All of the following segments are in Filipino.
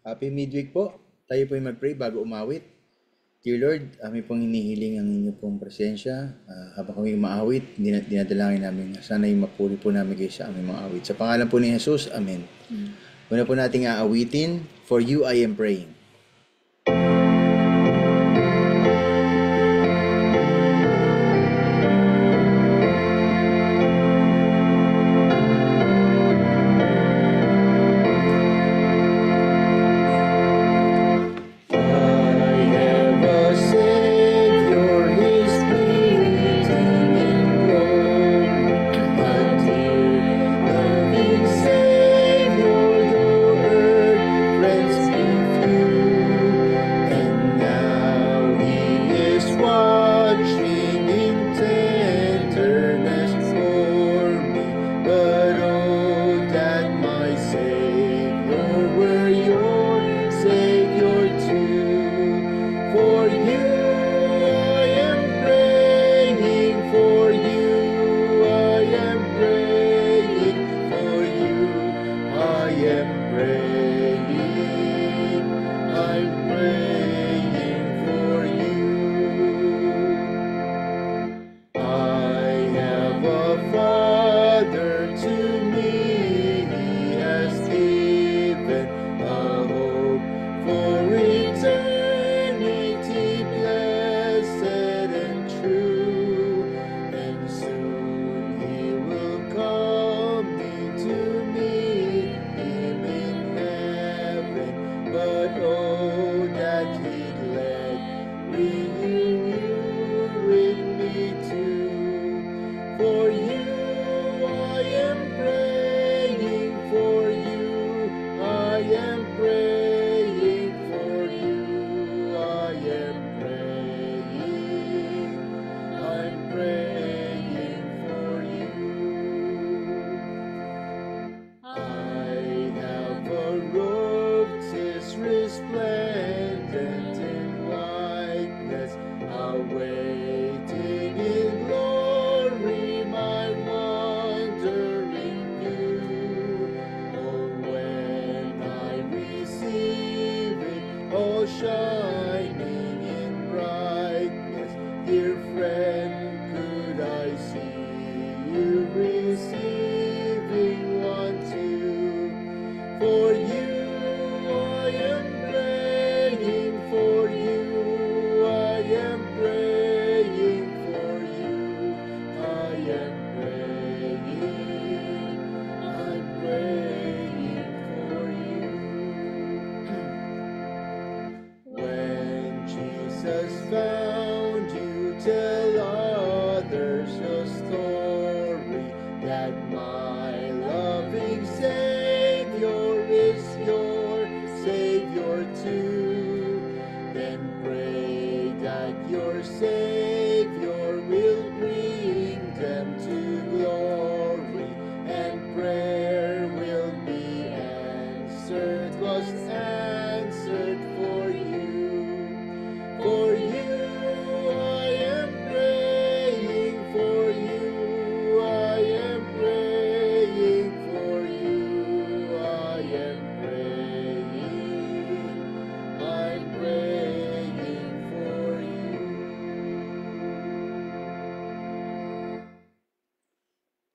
Happy midweek po. Tayo po ay mag-pray bago umawit. Dear Lord, amin pong hinihiling ang inyo pong presensya. Habang kami umaawit, dinadalangin namin na sana'y mapuri po namin kayo sa aming mga awit. Sa pangalan po ni Jesus, Amen. Una po nating aawitin, For You I Am Praying.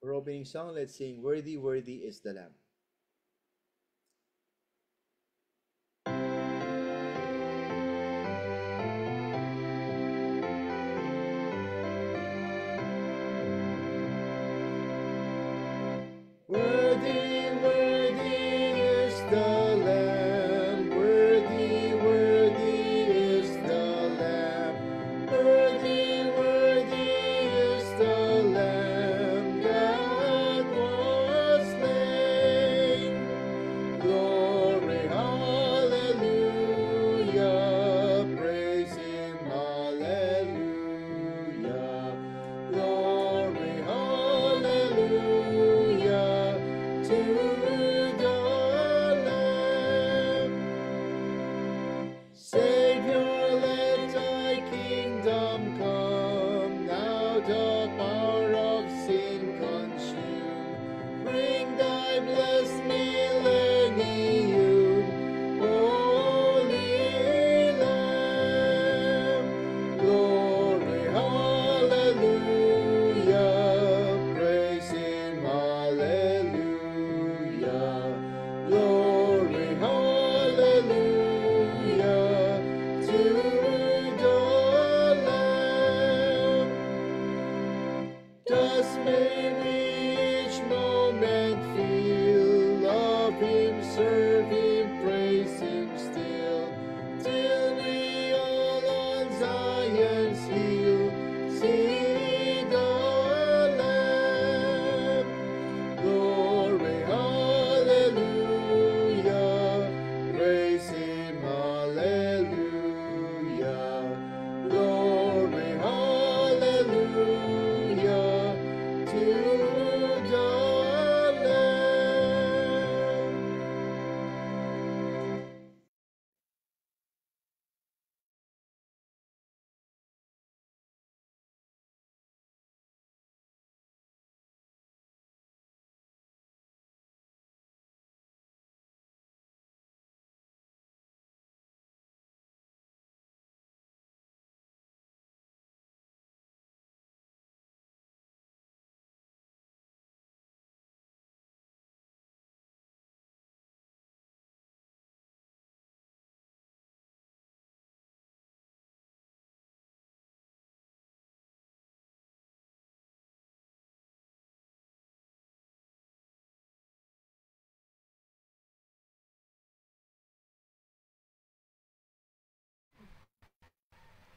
For opening song, let's sing Worthy, Worthy is the Lamb. Worthy, worthy is the Lamb. Worthy, worthy is the Lamb. Worthy, worthy is the Lamb that was slain.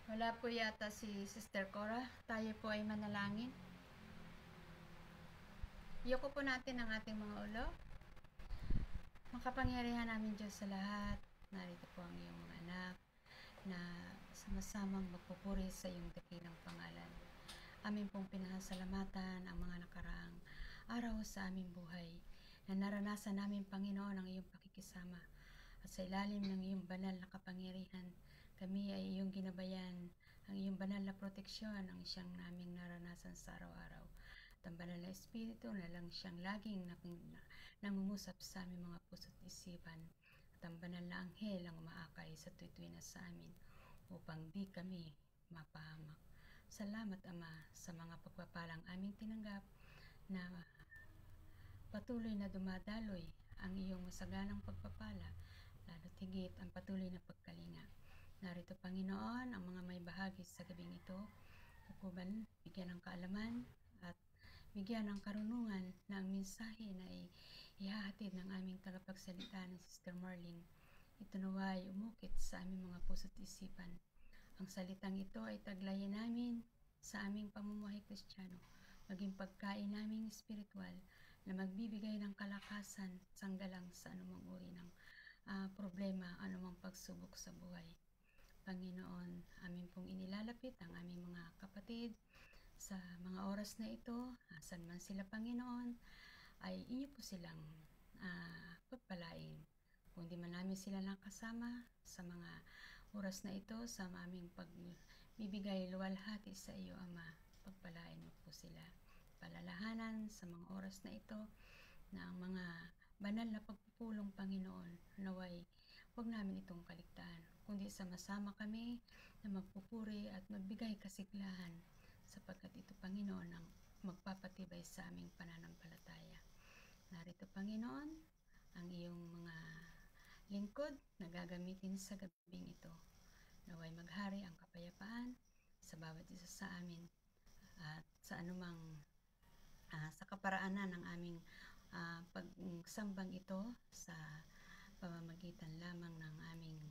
Wala po yata si Sister Cora. Tayo po ay manalangin. Iyoko po natin ang ating mga ulo. Makapangyarihan namin Diyos sa lahat. Narito po ang iyong mga anak na sama-samang magpupuri sa iyong dakilang pangalan. Amin pong pinasasalamatan ang mga nakaraang araw sa aming buhay na naranasan namin, Panginoon, ang iyong pakikisama. At sa ilalim ng iyong banal na kapangyarihan, kami ay iyong ginabayan, ang iyong banal na proteksyon ang siyang naming naranasan sa araw-araw. At ang banal na Espiritu na lang siyang laging nangungusap sa aming mga puso't isipan. At ang banal na anghel ang umaakay sa tuwi-tuwi sa amin upang di kami mapahamak. Salamat, Ama, sa mga pagpapalang aming tinanggap na patuloy na dumadaloy ang iyong masaganang pagpapala, lalo't higit ang patuloy na pagkalinga. Narito, Panginoon, ang mga may bahagi sa gabing ito, upang bigyan ng kaalaman at bigyan ng karunungan na ang mensahe na ihahatid ng aming tagapagsalita na Sister Marlene. Ito naway umukit sa aming mga puso't isipan. Ang salitang ito ay taglayin namin sa aming pamumuhay Kristiyano, maging pagkain naming espiritual na magbibigay ng kalakasan, sanggalang sa anumang uri ng problema, anumang pagsubok sa buhay. Panginoon, amin pong inilalapit ang aming mga kapatid sa mga oras na ito, asan man sila, Panginoon, ay inyo po silang pagpalain. Kung di man namin sila nakasama sa mga oras na ito, sa aming pagbibigay luwalhati sa iyo, Ama, pagpalain mo po sila. Palalahanan sa mga oras na ito na ang mga banal na pagpupulong, Panginoon, naway huwag namin itong kaligtaan, kundi sama-sama kami na magpupuri at magbigay kasiglahan sapagkat ito, Panginoon, ang magpapatibay sa aming pananampalataya. Narito, Panginoon, ang iyong mga lingkod na gagamitin sa gabing ito. Naway maghari ang kapayapaan sa bawat isa sa amin at sa anumang sa kaparaanan ng aming pagsambang ito sa pamamagitan lamang ng aming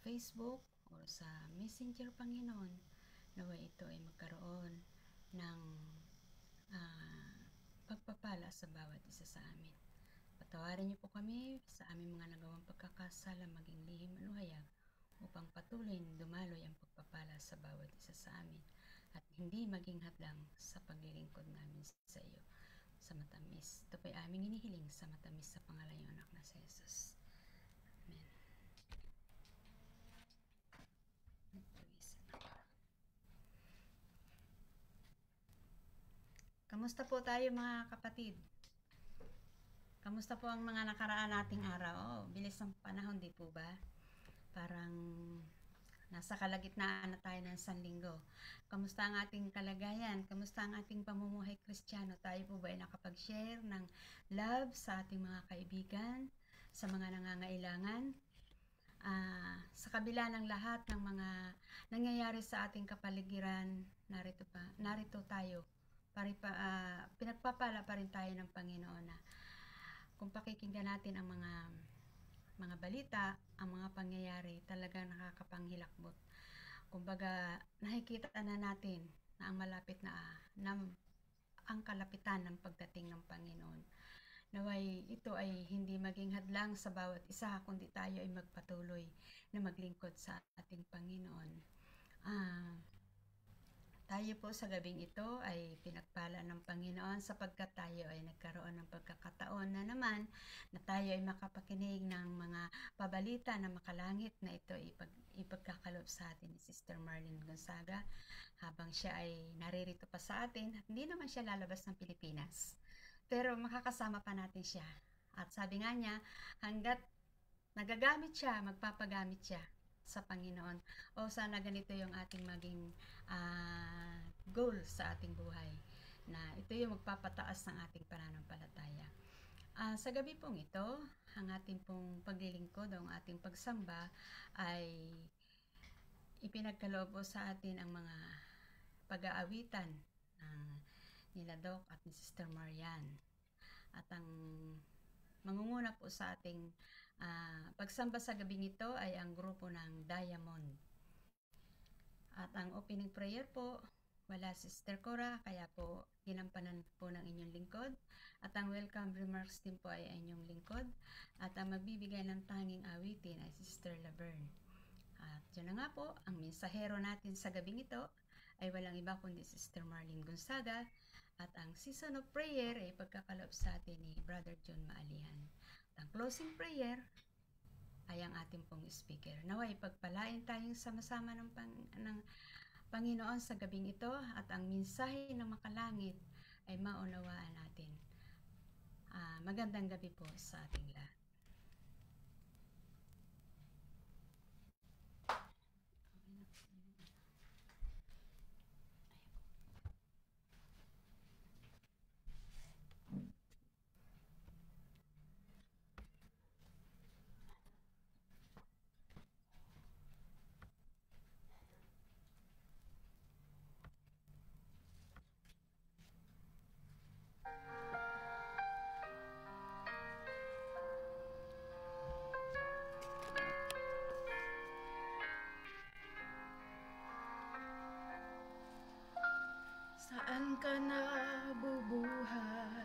Facebook o sa Messenger, Panginoon. Naway ito ay magkaroon ng pagpapala sa bawat isa sa amin. Patawarin niyo po kami sa aming mga nagawang pagkakasala, maging lihim o hayag, upang patuloy na dumaloy ang pagpapala sa bawat isa sa amin at hindi maging hadlang sa paglilingkod namin sa iyo sa matamis. Ito po'y aming inihiling sa matamis sa pangalan ng anak na si Jesus. Amen. Kamusta po tayo, mga kapatid? Kamusta po ang mga nakaraan nating araw? Oh, bilis ng panahon, di po ba? Parang nasa kalagitnaan na tayo ng Sanlinggo. Kamusta ang ating kalagayan? Kamusta ang ating pamumuhay Kristiyano? Tayo po ba ay nakapag-share ng love sa ating mga kaibigan, sa mga nangangailangan? Sa kabila ng lahat ng mga nangyayari sa ating kapaligiran, narito tayo. Pinagpapala pa rin tayo ng Panginoon na kung pakikinggan natin ang mga balita, ang mga pangyayari, talagang nakakapanghilakbot. Kumbaga, nakikita na natin na ang malapit na ang kalapitan ng pagdating ng Panginoon. Naway ito ay hindi maging hadlang sa bawat isa, kundi tayo ay magpatuloy na maglingkod sa ating Panginoon. Tayo po sa gabing ito ay pinagpala ng Panginoon sapagkat tayo ay nagkaroon ng pagkakataon na naman na tayo ay makapakinig ng mga pabalita na makalangit na ito ipagkakalob sa atin ni Sister Marlene Gonzaga habang siya ay naririto pa sa atin at hindi naman siya lalabas ng Pilipinas. Pero makakasama pa natin siya. At sabi nga niya, hanggat nagagamit siya, magpapagamit siya sa Panginoon. O sana ganito yung ating maging goal sa ating buhay, na ito yung magpapataas ng ating pananampalataya. Sa gabi pong ito, ang ating pong paglilingkod, ang ating pagsamba ay ipinagkaloob sa atin ang mga pag-aawitan nila Doc at ni Sister Marian. At ang mangunguna po sa ating pagsamba sa gabing ito ay ang grupo ng Diamond. At ang opening prayer po, wala si Sister Cora, kaya po ginampanan po ng inyong lingkod. At ang welcome remarks din po ay inyong lingkod. At ang magbibigay ng tanging awitin ay si Sister Laverne. At yun na nga po, ang mensahero natin sa gabing ito ay walang iba kundi si Sister Marlene Gonzaga. At ang season of prayer ay pagkakaloob sa atin ni Brother John Maalihan. At ang closing prayer ay ang ating pong speaker. Naway pagpalain tayong sama-sama ng Panginoon sa gabing ito at ang mensahe ng makalangit ay maunawaan natin. Magandang gabi po sa ating lahat. Saan ka nabubuhay,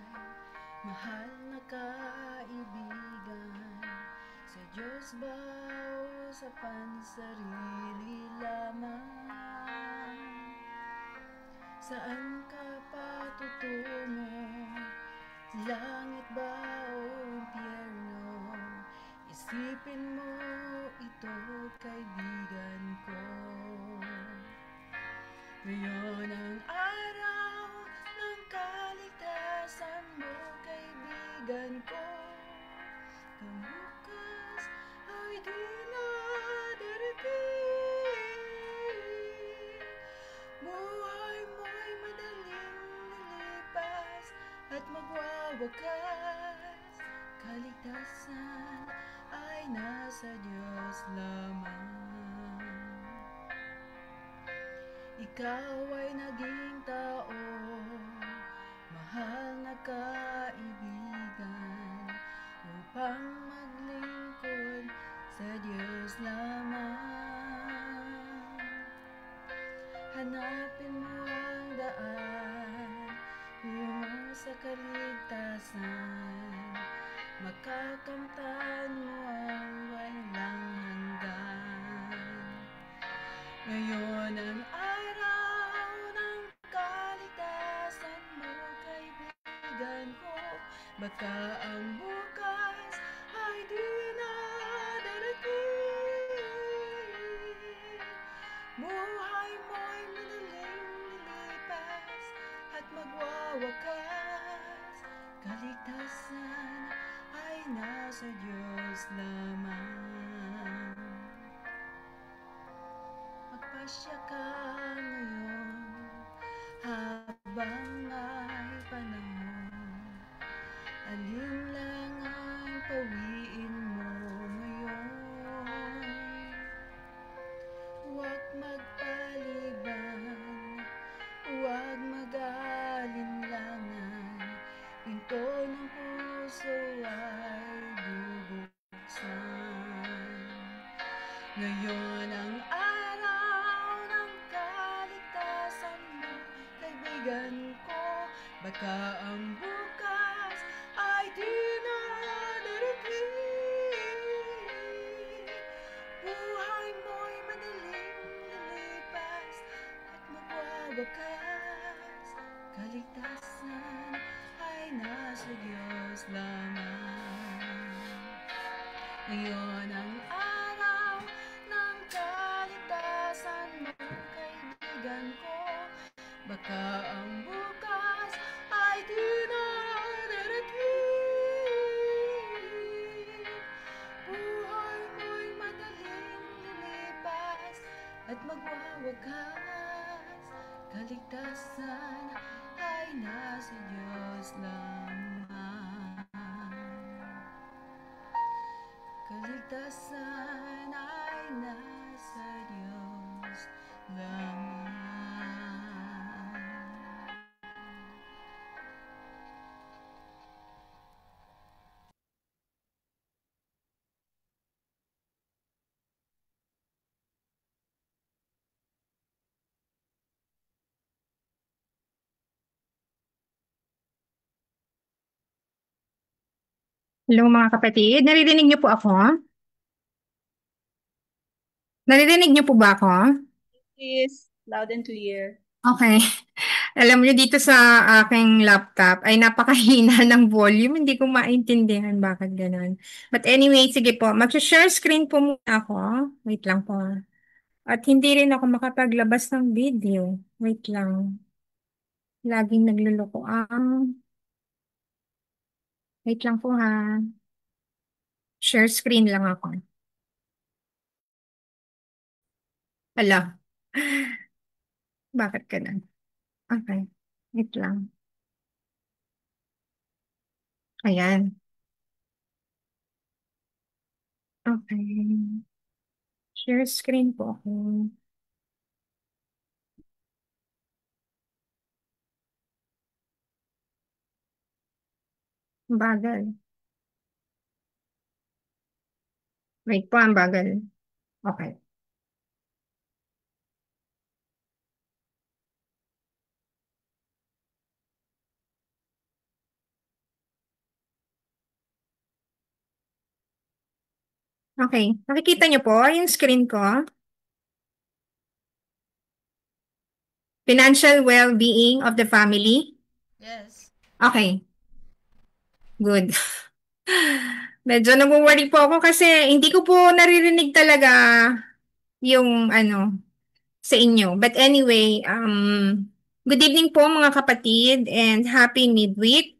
mahal na kaibigan? Sa Diyos ba o sa pansarili lamang? Saan ka patutungo, langit ba o impyerno? Isipin mo ito, kaibigan ko. Ngayon ang araw ng kaligtasan mo, kaibigan ko. Kang bukas ay di na darating. Buhay mo'y madaling lilipas at magwawakas. Kaligtasan ay nasa Diyos lamang. Ikaw ay naging tao, mahal na kaibigan, upang maglingkod sa Diyos lamang. Hanapin mo ang daan tungo sa kaligtasan, makakamtan mo ang walang hanggan. Ngayon ang araw ng kaligtasan mo, kaibigan ko. Baka ang bukas ay di na darating. Buhay mo'y madaling lilipas at magwawakas. Kaligtasan ay nasa Diyos lamang. Magpasya ka ngayon habang may panahon. Alin lang ang pawiin mo ngayon? Huwag magpaliban, huwag mag-alinlangan. Pinto ng puso ay bubuksan. Ngayon ang araw ng kaligtasan mo, kaibigan ko. Baka ang bukas ay di na darating. Buhay mo'y madaling lilipas at magwawakas. Kaligtasan ay nasa Diyos lamang. Ngayon ang araw ng kaligtasan mo, kaibigan ko. Baka ang bukas ay di na darating. Buhay mo'y madaling lilipas at magwawakas. Kaligtasan ay nasa Diyos lamang. Kaligtasan ay nasa Diyos lamang. Hello mga kapatid, naririnig niyo po ako? Naririnig niyo po ba ako? Is loud and clear. Okay. Alam niyo dito sa aking laptop ay napakahina ng volume, hindi ko maintindihan bakit ganun. But anyway, sige po, mag-share screen po muna ako. Wait lang po. At hindi rin ako makapaglabas ng video. Wait lang. Laging nagluloko ang... Wait lang po ha. Share screen lang ako. Hala. Bakit ganun? Okay. Wait lang. Ayan. Okay. Share screen po ako. Ang bagal. Wait po, ang bagal. Okay. Okay. Nakikita niyo po yung screen ko. Financial well-being of the family. Yes. Okay. Good. Medyo nag-worry po ako kasi hindi ko po naririnig talaga yung ano sa inyo. But anyway, good evening po mga kapatid and happy midweek.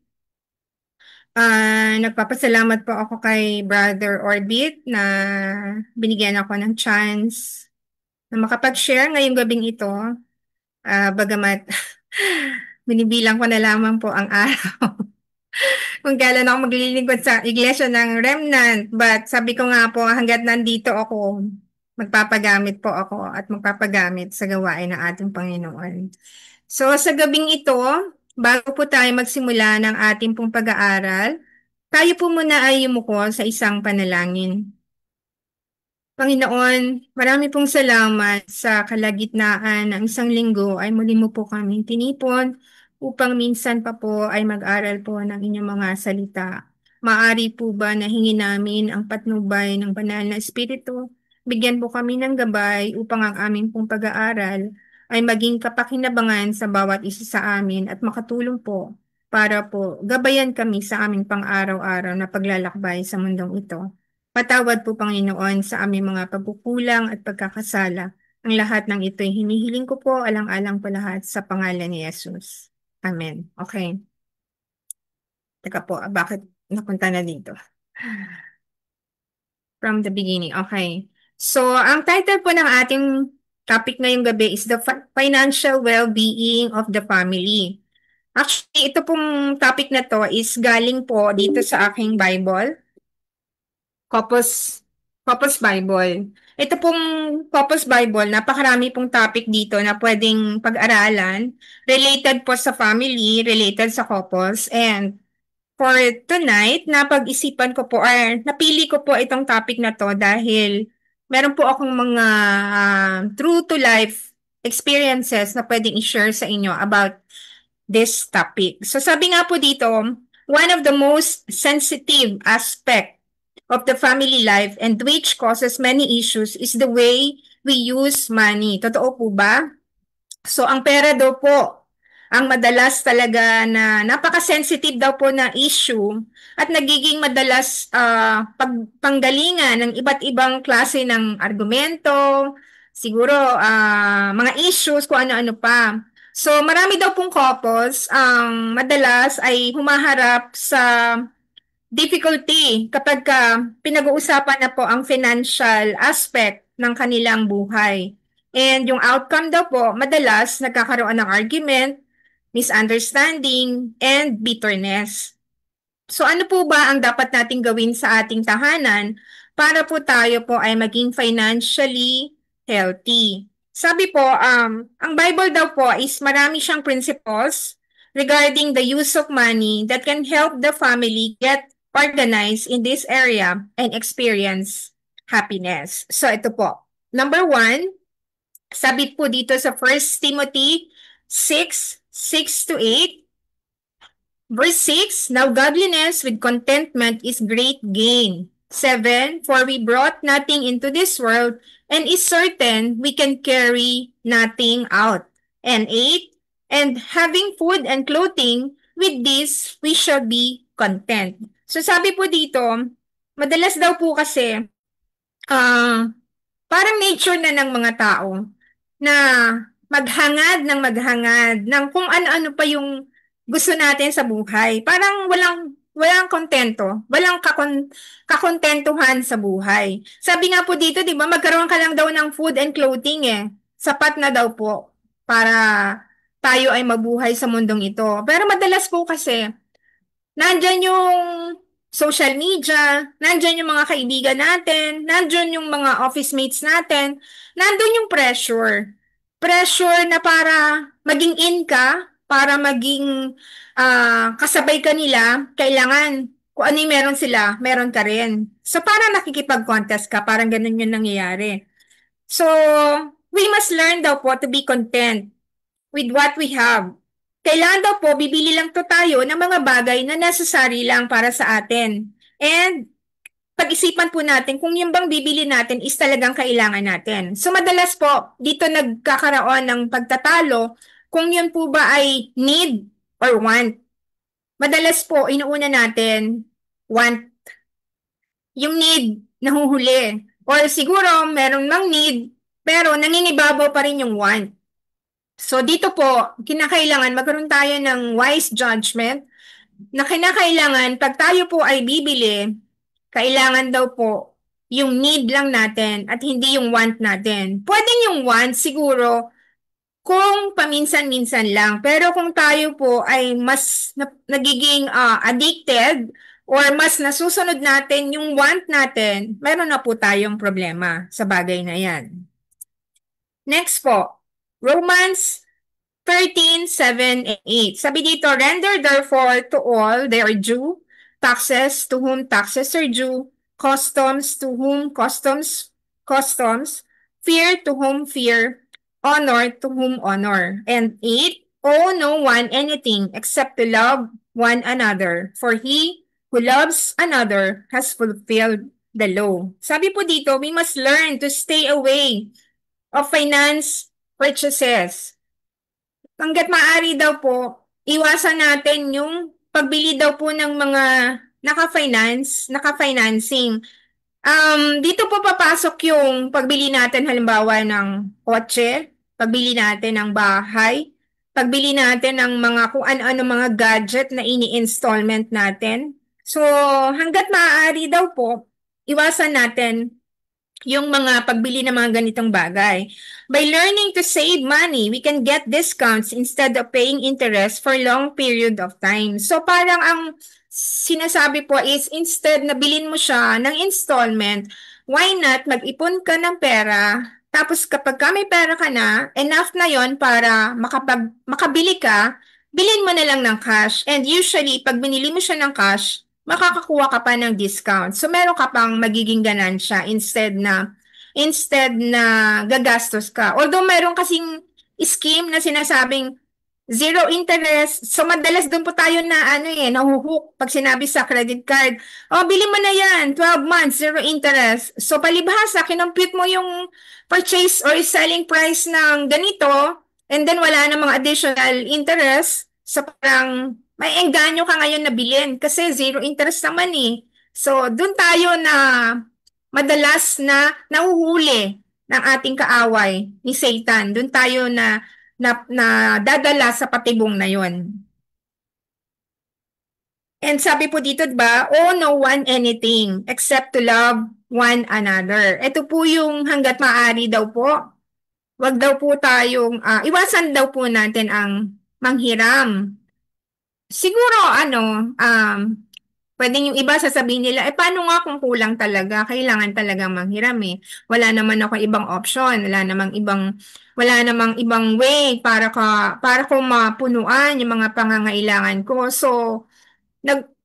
Nagpapasalamat po ako kay Brother Orbit na binigyan ako ng chance na makapag-share ngayong gabing ito. Bagamat binibilang ko na lamang po ang araw kung kailan ako maglilingkod sa iglesia ng Remnant. But sabi ko nga po, hanggat nandito ako, magpapagamit po ako at magpapagamit sa gawain ng ating Panginoon. So sa gabing ito, bago po tayo magsimula ng ating pong pag-aaral, tayo po muna ay yumuko sa isang panalangin. Panginoon, marami pong salamat sa kalagitnaan ng isang linggo ay muli mo po kami tinipon upang minsan pa po ay mag-aral po ng inyong mga salita. Maari po ba na hingin namin ang patnubay ng banal na espiritu? Bigyan po kami ng gabay upang ang aming pong pag-aaral ay maging kapakinabangan sa bawat isa sa amin at makatulong po para po gabayan kami sa aming pang-araw-araw na paglalakbay sa mundong ito. Patawad po, Panginoon, sa aming mga pagkukulang at pagkakasala. Ang lahat ng ito'y hinihiling ko po, alang-alang po lahat sa pangalan ni Jesus. Amen. Okay. Teka po, bakit napunta na dito? From the beginning. Okay. So, ang title po ng ating topic ngayong gabi is the financial well-being of the family. Actually, ito pong topic na to is galing po dito sa aking Bible. Couples Bible. Ito pong Couples Bible, napakarami pong topic dito na pwedeng pag-aralan. Related po sa family, related sa couples. And for tonight, napag-isipan ko po, or napili ko po itong topic na to dahil meron po akong mga true-to-life experiences na pwedeng i-share sa inyo about this topic. So sabi nga po dito, one of the most sensitive aspect of the family life and which causes many issues is the way we use money. Totoo po ba? So ang pera daw po, ang madalas talaga na napaka-sensitive daw po na issue at nagiging madalas panggalingan ng iba't ibang klase ng argumento, siguro mga issues, kung ano-ano pa. So marami daw pong couples ang madalas ay humaharap sa difficulty kapag pinag-uusapan na po ang financial aspect ng kanilang buhay. And yung outcome daw po, madalas nagkakaroon ng argument, misunderstanding, and bitterness. So ano po ba ang dapat nating gawin sa ating tahanan para po tayo po ay maging financially healthy? Sabi po, ang Bible daw po is marami siyang principles regarding the use of money that can help the family get organized in this area and experience happiness. So ito po. Number 1, sabi po dito sa 1 Timothy 6:6-8, Verse 6, now godliness with contentment is great gain. 7, for we brought nothing into this world, and is certain we can carry nothing out. And 8, and having food and clothing, with this we shall be content. So sabi po dito, madalas daw po kasi, parang nature na ng mga tao na maghangad ng kung ano-ano pa yung gusto natin sa buhay. Parang walang kontento, walang kakontentuhan sa buhay. Sabi nga po dito, 'di ba, magkaroon ka lang daw ng food and clothing eh. Sapat na daw po para tayo ay mabuhay sa mundong ito. Pero madalas po kasi nandyan yung social media, nandyan yung mga kaibigan natin, nandyan yung mga office mates natin, nandun yung pressure. Pressure na para maging in ka, para maging kasabay ka nila, kailangan kung ano yung meron sila, meron ka rin. So parang nakikipag-contest ka, parang ganun yung nangyayari. So, we must learn daw po to be content with what we have. Kailangan daw po, bibili lang to tayo ng mga bagay na necessary lang para sa atin. And pag-isipan po natin kung yung bang bibili natin is talagang kailangan natin. So madalas po, dito nagkakaroon ng pagtatalo kung yun po ba ay need or want. Madalas po, inuuna natin want. Yung need, nahuhuli. Or siguro, meron mang need, pero nangingibabaw pa rin yung want. So dito po, kinakailangan magkaroon tayo ng wise judgment na kinakailangan pag tayo po ay bibili, kailangan daw po yung need lang natin at hindi yung want natin. Pwedeng yung want siguro kung paminsan-minsan lang. Pero kung tayo po ay mas nagiging addicted or mas nasusunod natin yung want natin, meron na po tayong problema sa bagay na yan. Next po, Romans 13:7 and 8. Sabi dito, render therefore to all their due, taxes to whom taxes are due, customs to whom customs, fear to whom fear, honor to whom honor. And 8, owe no one anything except to love one another, for he who loves another has fulfilled the law. Sabi po dito, we must learn to stay away of finance purchases. Hanggat maaari daw po, iwasan natin yung pagbili daw po ng mga naka-financing. Dito po papasok yung pagbili natin halimbawa ng kotse, pagbili natin ng bahay, pagbili natin ng mga kung ano-ano mga gadget na ini-installment natin. So, hanggat maaari daw po, iwasan natin yung mga pagbili ng mga ganitong bagay. By learning to save money, we can get discounts instead of paying interest for long period of time. So parang ang sinasabi po is instead na bilhin mo siya ng installment, why not mag-ipon ka ng pera, tapos kapag may pera ka na, enough na yon para makabili ka, bilhin mo na lang ng cash. And usually, pag binili mo siya ng cash, makakakuha ka pa ng discount. So, meron ka pang magiging ganansya instead na gagastos ka. Although, meron kasing scheme na sinasabing zero interest. So, madalas doon po tayo na nahuhook pag sinabi sa credit card. Oh, bili mo na yan, 12 months, zero interest. So, palibhasa, kinompute mo yung purchase or selling price ng ganito, and then wala na mga additional interest. So, parang may engganyo ka ngayon na bilhin kasi zero interest naman eh. So, doon tayo na madalas na nahuhuli ng ating kaaway ni Satan. Doon tayo na dadala sa patibong na yon. And sabi po dito, diba, owe no one anything except to love one another. Ito po yung hanggat maaari daw po. Wag daw po tayong, iwasan daw po natin ang manghiram. Siguro, pwedeng yung iba sasabihin nila, paano nga kung kulang talaga? Kailangan talagang manghiram eh. Wala naman ako ibang option, wala namang ibang way para ko mapunuan yung mga pangangailangan ko. So,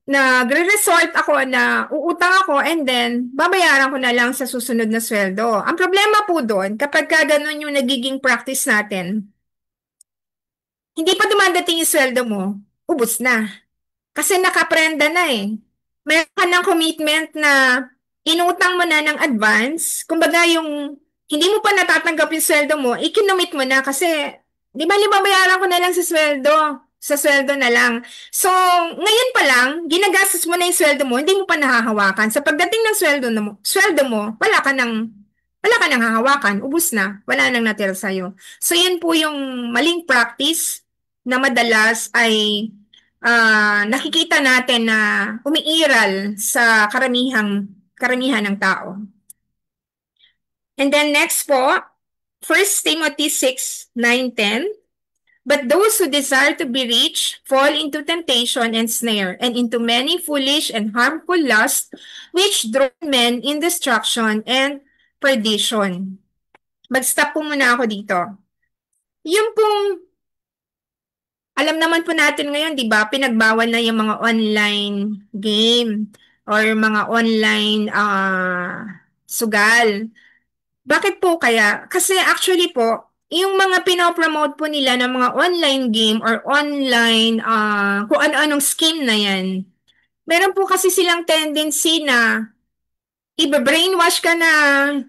nagre-resort ako na uutang ako and then babayaran ko na lang sa susunod na sweldo. Ang problema po doon, kapag ganun yung nagiging practice natin, hindi pa dumadating yung sweldo mo, ubos na. Kasi nakaprenda na eh. Meron ka ng commitment na inutang mo na ng advance. Kumbaga yung hindi mo pa natatanggap yung sweldo mo, ikinomit mo na kasi di ba babayaran ko na lang sa sweldo na lang. So, ngayon pa lang, ginagastos mo na yung sweldo mo, hindi mo pa nahahawakan. Sa pagdating ng sweldo mo, wala ka nang hahawakan, ubus na, wala nang natira sa'yo. So, yun po yung maling practice na madalas ay nakikita natin na umiiral sa karamihan ng tao. And then next po, 1 Timothy 6:9-10. But those who desire to be rich fall into temptation and snare, and into many foolish and harmful lusts, which draw men in destruction and perdition. Mag-stop po muna ako dito. Yung pong alam naman po natin ngayon, di ba, pinagbawal na yung mga online game or mga online sugal. Bakit po kaya? Kasi actually po, yung mga pinopromote po nila ng mga online game or online kung ano-anong scheme na yan, meron po kasi silang tendency na iba-brainwash ka na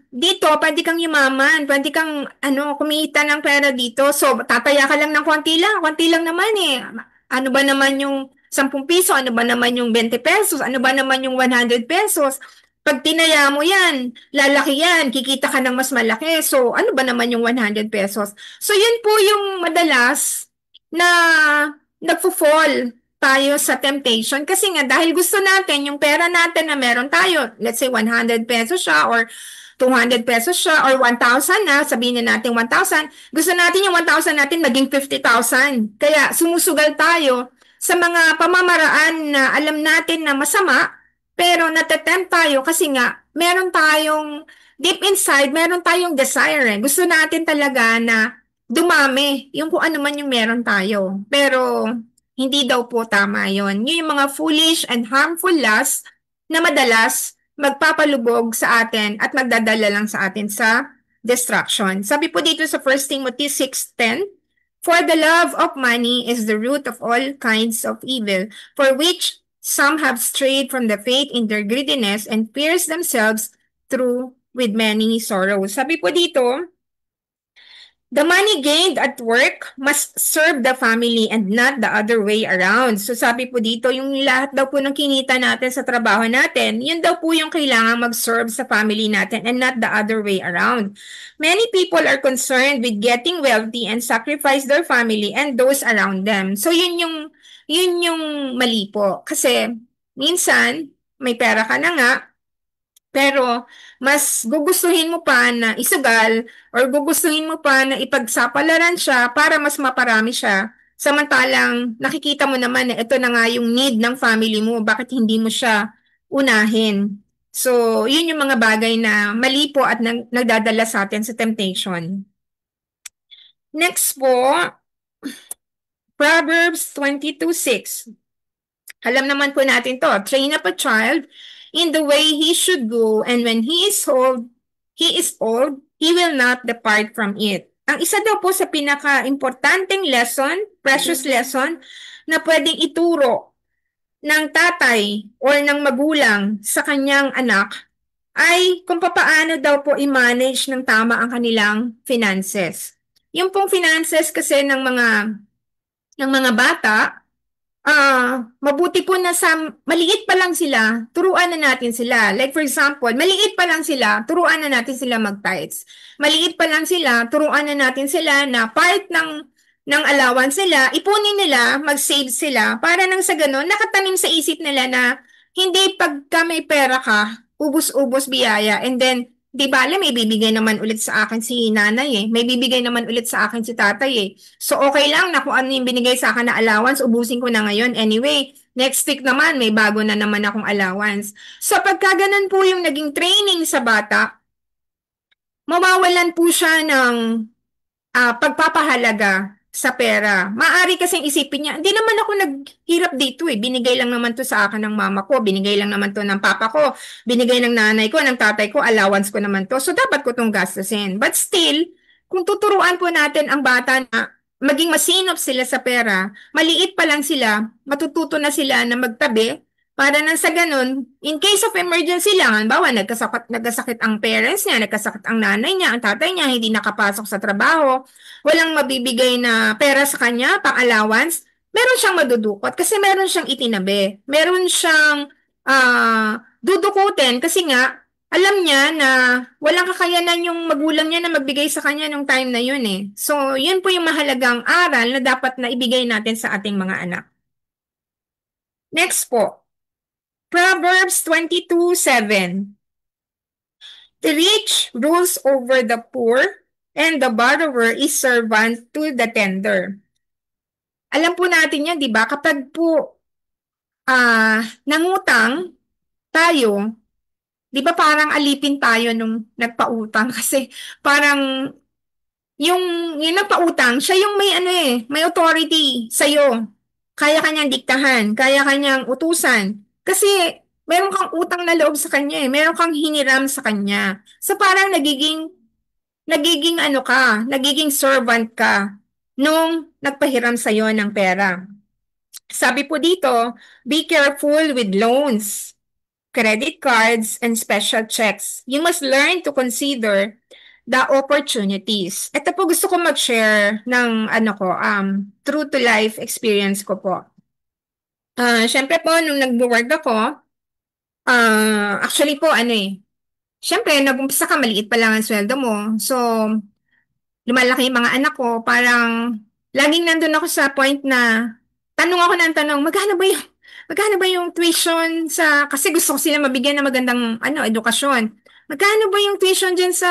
dito, pwede kang yumaman, pwede kang kumita ng pera dito. So, tataya ka lang ng konti lang naman eh. Ano ba naman yung 10 piso, ano ba naman yung 20 pesos, ano ba naman yung 100 pesos. Pag tinaya mo yan, lalaki yan, kikita ka ng mas malaki. So, ano ba naman yung 100 pesos? So, yun po yung madalas na nagfo-fall tayo sa temptation kasi nga dahil gusto natin yung pera natin na meron tayo, let's say 100 pesos siya or 200 pesos siya or 1,000 na, sabihin na natin 1,000, gusto natin yung 1,000 natin maging 50,000. Kaya sumusugal tayo sa mga pamamaraan na alam natin na masama, pero natatempt tayo kasi nga meron tayong deep inside, meron tayong desire. Gusto natin talaga na dumami yung kung ano man yung meron tayo. Pero hindi daw po tama yon. Yun yung mga foolish and harmful lusts na madalas magpapalubog sa atin at magdadala lang sa atin sa destruction. Sabi po dito sa 1 Timothy 6:10, for the love of money is the root of all kinds of evil, for which some have strayed from the faith in their greediness and pierced themselves through with many sorrows. Sabi po dito, the money gained at work must serve the family and not the other way around. So sabi po dito, yung lahat daw po ng kinita natin sa trabaho natin, yun daw po yung kailangan mag-serve sa family natin and not the other way around. Many people are concerned with getting wealthy and sacrifice their family and those around them. So yun yung mali po. Kasi minsan, may pera ka na nga, pero mas gugustuhin mo pa na isugal or gugustuhin mo pa na ipagsapalaran siya para mas maparami siya. Samantalang nakikita mo naman na ito na nga yung need ng family mo, bakit hindi mo siya unahin? So, yun yung mga bagay na mali po at nagdadala sa atin sa temptation. Next po, Proverbs 22:6. Alam naman po natin to, train up a child in the way he should go, and when he is old, he will not depart from it. Ang isa daw po sa pinaka-importanting lesson, precious lesson, na pwedeng ituro ng tatay or ng magulang sa kanyang anak ay kung papaano daw po i-manage ng tama ang kanilang finances. Yung pong finances kasi ng mga bata, mabuti po na sa maliit pa lang sila, turuan na natin sila. Like for example, maliit pa lang sila, turuan na natin sila mag-tithes. Maliit pa lang sila, turuan na natin sila na part ng allowance nila, ipunin nila, mag-save sila, para nang sa ganun, nakatanim sa isip nila na hindi pagka may pera ka, ubus-ubos biyaya, and then di bale, may bibigay naman ulit sa akin si nanay eh. May bibigay naman ulit sa akin si tatay eh. So, okay lang na kung ano yung binigay sa akin na allowance, ubusin ko na ngayon. Anyway, next week naman, may bago na naman akong allowance. So, pagka ganun po yung naging training sa bata, mawawalan po siya ng pagpapahalaga sa pera. Maari kasing isipin niya, hindi naman ako naghirap dito eh. Binigay lang naman to sa akin ng mama ko, binigay lang naman to ng papa ko, binigay ng nanay ko, ng tatay ko, allowance ko naman to. So dapat ko tong gastusin. But still, kung tuturuan po natin ang bata na maging masinop sila sa pera, maliit pa lang sila, matututo na sila na magtabi para nang sa ganun, in case of emergency lang, halimbawa nagkasakit ang parents niya, nagkasakit ang nanay niya, ang tatay niya, hindi nakapasok sa trabaho, walang mabibigay na pera sa kanya, pang allowance, meron siyang madudukot kasi meron siyang itinabi. Meron siyang dudukutin kasi nga, alam niya na walang kakayanan yung magulang niya na magbigay sa kanya nung time na yun eh. So, yun po yung mahalagang aral na dapat na ibigay natin sa ating mga anak. Next po, Proverbs 22:7. The rich rules over the poor, and the borrower is servant to the tender. Alam po natin yan, di ba? Kapag po nangutang tayo, di ba parang alipin tayo nung nagpautang kasi parang yung nagpautang, siya yung may ano may authority sa'yo. Kaya kanyang diktahan, kaya kanyang utusan. Kasi meron kang utang na loob sa kanya meron kang hiniram sa kanya. So parang nagiging ano ka, nagiging servant ka nung nagpahiram sa'yo ng pera. Sabi po dito, be careful with loans, credit cards, and special checks. You must learn to consider the opportunities. Ito po gusto ko mag-share ng ano ko, true to life experience ko po. Syempre po, nung nag-work ako, actually po, syempre, nag-umpisa ka, maliit pa lang ang sweldo mo. So, lumalaki yung mga anak ko, parang, laging nandun ako sa point na, tanong ako ng tanong, magkano ba yung tuition sa, kasi gusto ko sila mabigyan ng magandang, edukasyon. Magkano ba yung tuition dyan sa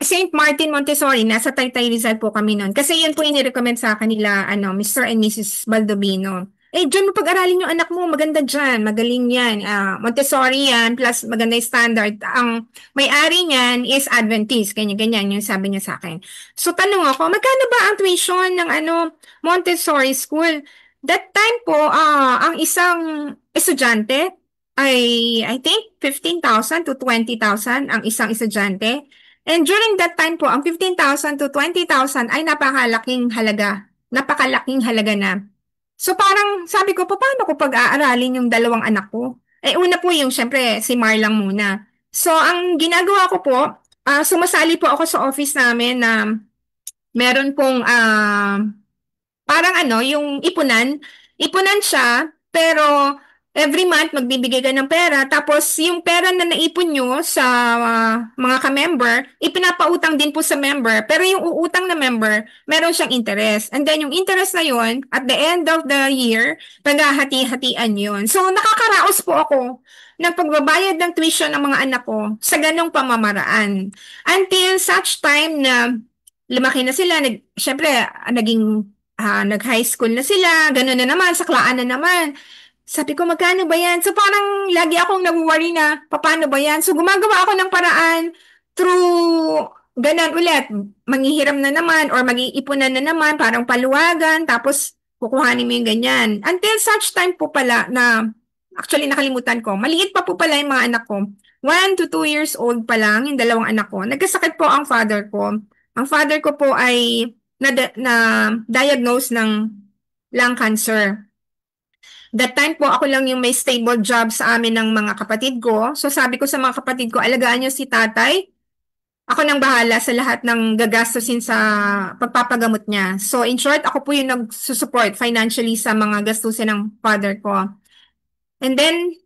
St. Martin Montessori? Nasa Taytay Rizal po kami noon. Kasi yun po yung recommend sa kanila, Mr. and Mrs. Baldovino. Dyan mo pag-aralin yung anak mo, maganda dyan, magaling yan. Montessori yan, plus maganda yung standard. Ang may-ari niyan is Adventist, ganyan-ganyan yung sabi niya sa akin. So tanong ako, magkano ba ang tuition ng Montessori school? That time po, ang isang estudyante ay, I think, 15,000 to 20,000 ang isang estudyante. And during that time po, ang 15,000 to 20,000 ay napakalaking halaga. Napakalaking halaga na. So parang sabi ko, paano ko pag-aaralin yung dalawang anak ko? Una po yung syempre si Mar lang muna. So ang ginagawa ko po, sumasali po ako sa office namin na meron pong parang yung ipunan. Ipunan siya, pero every month magbibigay ka ng pera. Tapos yung pera na naipon nyo sa mga ka-member, ipinapautang din po sa member. Pero yung uutang na member, meron siyang interest. And then yung interest na yun, at the end of the year, paghahati-hatian yun. So nakakaraos po ako ng pagbabayad ng tuition ng mga anak ko sa ganong pamamaraan. Until such time na lumaki na sila, syempre, nag-high school na sila, gano'n na naman, saklaan na naman. Sabi ko, magkano ba yan? So parang lagi akong nag-worry na, paano ba yan? So gumagawa ako ng paraan through ganun ulit, manghihiram na naman or mag-iipunan na naman, parang paluwagan, tapos kukuhanin mo yung ganyan. Until such time po pala na, actually nakalimutan ko, maliit pa po pala yung mga anak ko. 1 to 2 years old pa lang, yung dalawang anak ko. Nagkasakit po ang father ko. Ang father ko po ay na-diagnose ng lung cancer. That time po, ako lang yung may stable job sa amin ng mga kapatid ko. So sabi ko sa mga kapatid ko, alagaan niyo si tatay. Ako nang bahala sa lahat ng gagastusin sa pagpapagamot niya. So in short, ako po yung nagsusupport financially sa mga gastusin ng father ko. And then,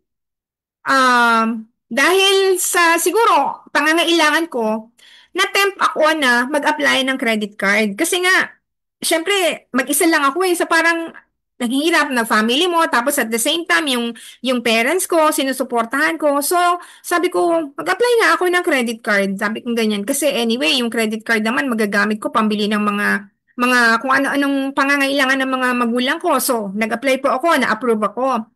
dahil sa siguro pangangailangan ko, na-tempt ako na mag-apply ng credit card. Kasi nga, syempre, mag-isa lang ako So parang naghihirap na family mo, tapos at the same time, yung parents ko, sinusuportahan ko. So, sabi ko, mag-apply nga ako ng credit card. Sabi ko ganyan. Kasi anyway, yung credit card naman, magagamit ko pambili ng mga kung ano-anong pangangailangan ng mga magulang ko. So, nag-apply po ako, na-approve ako.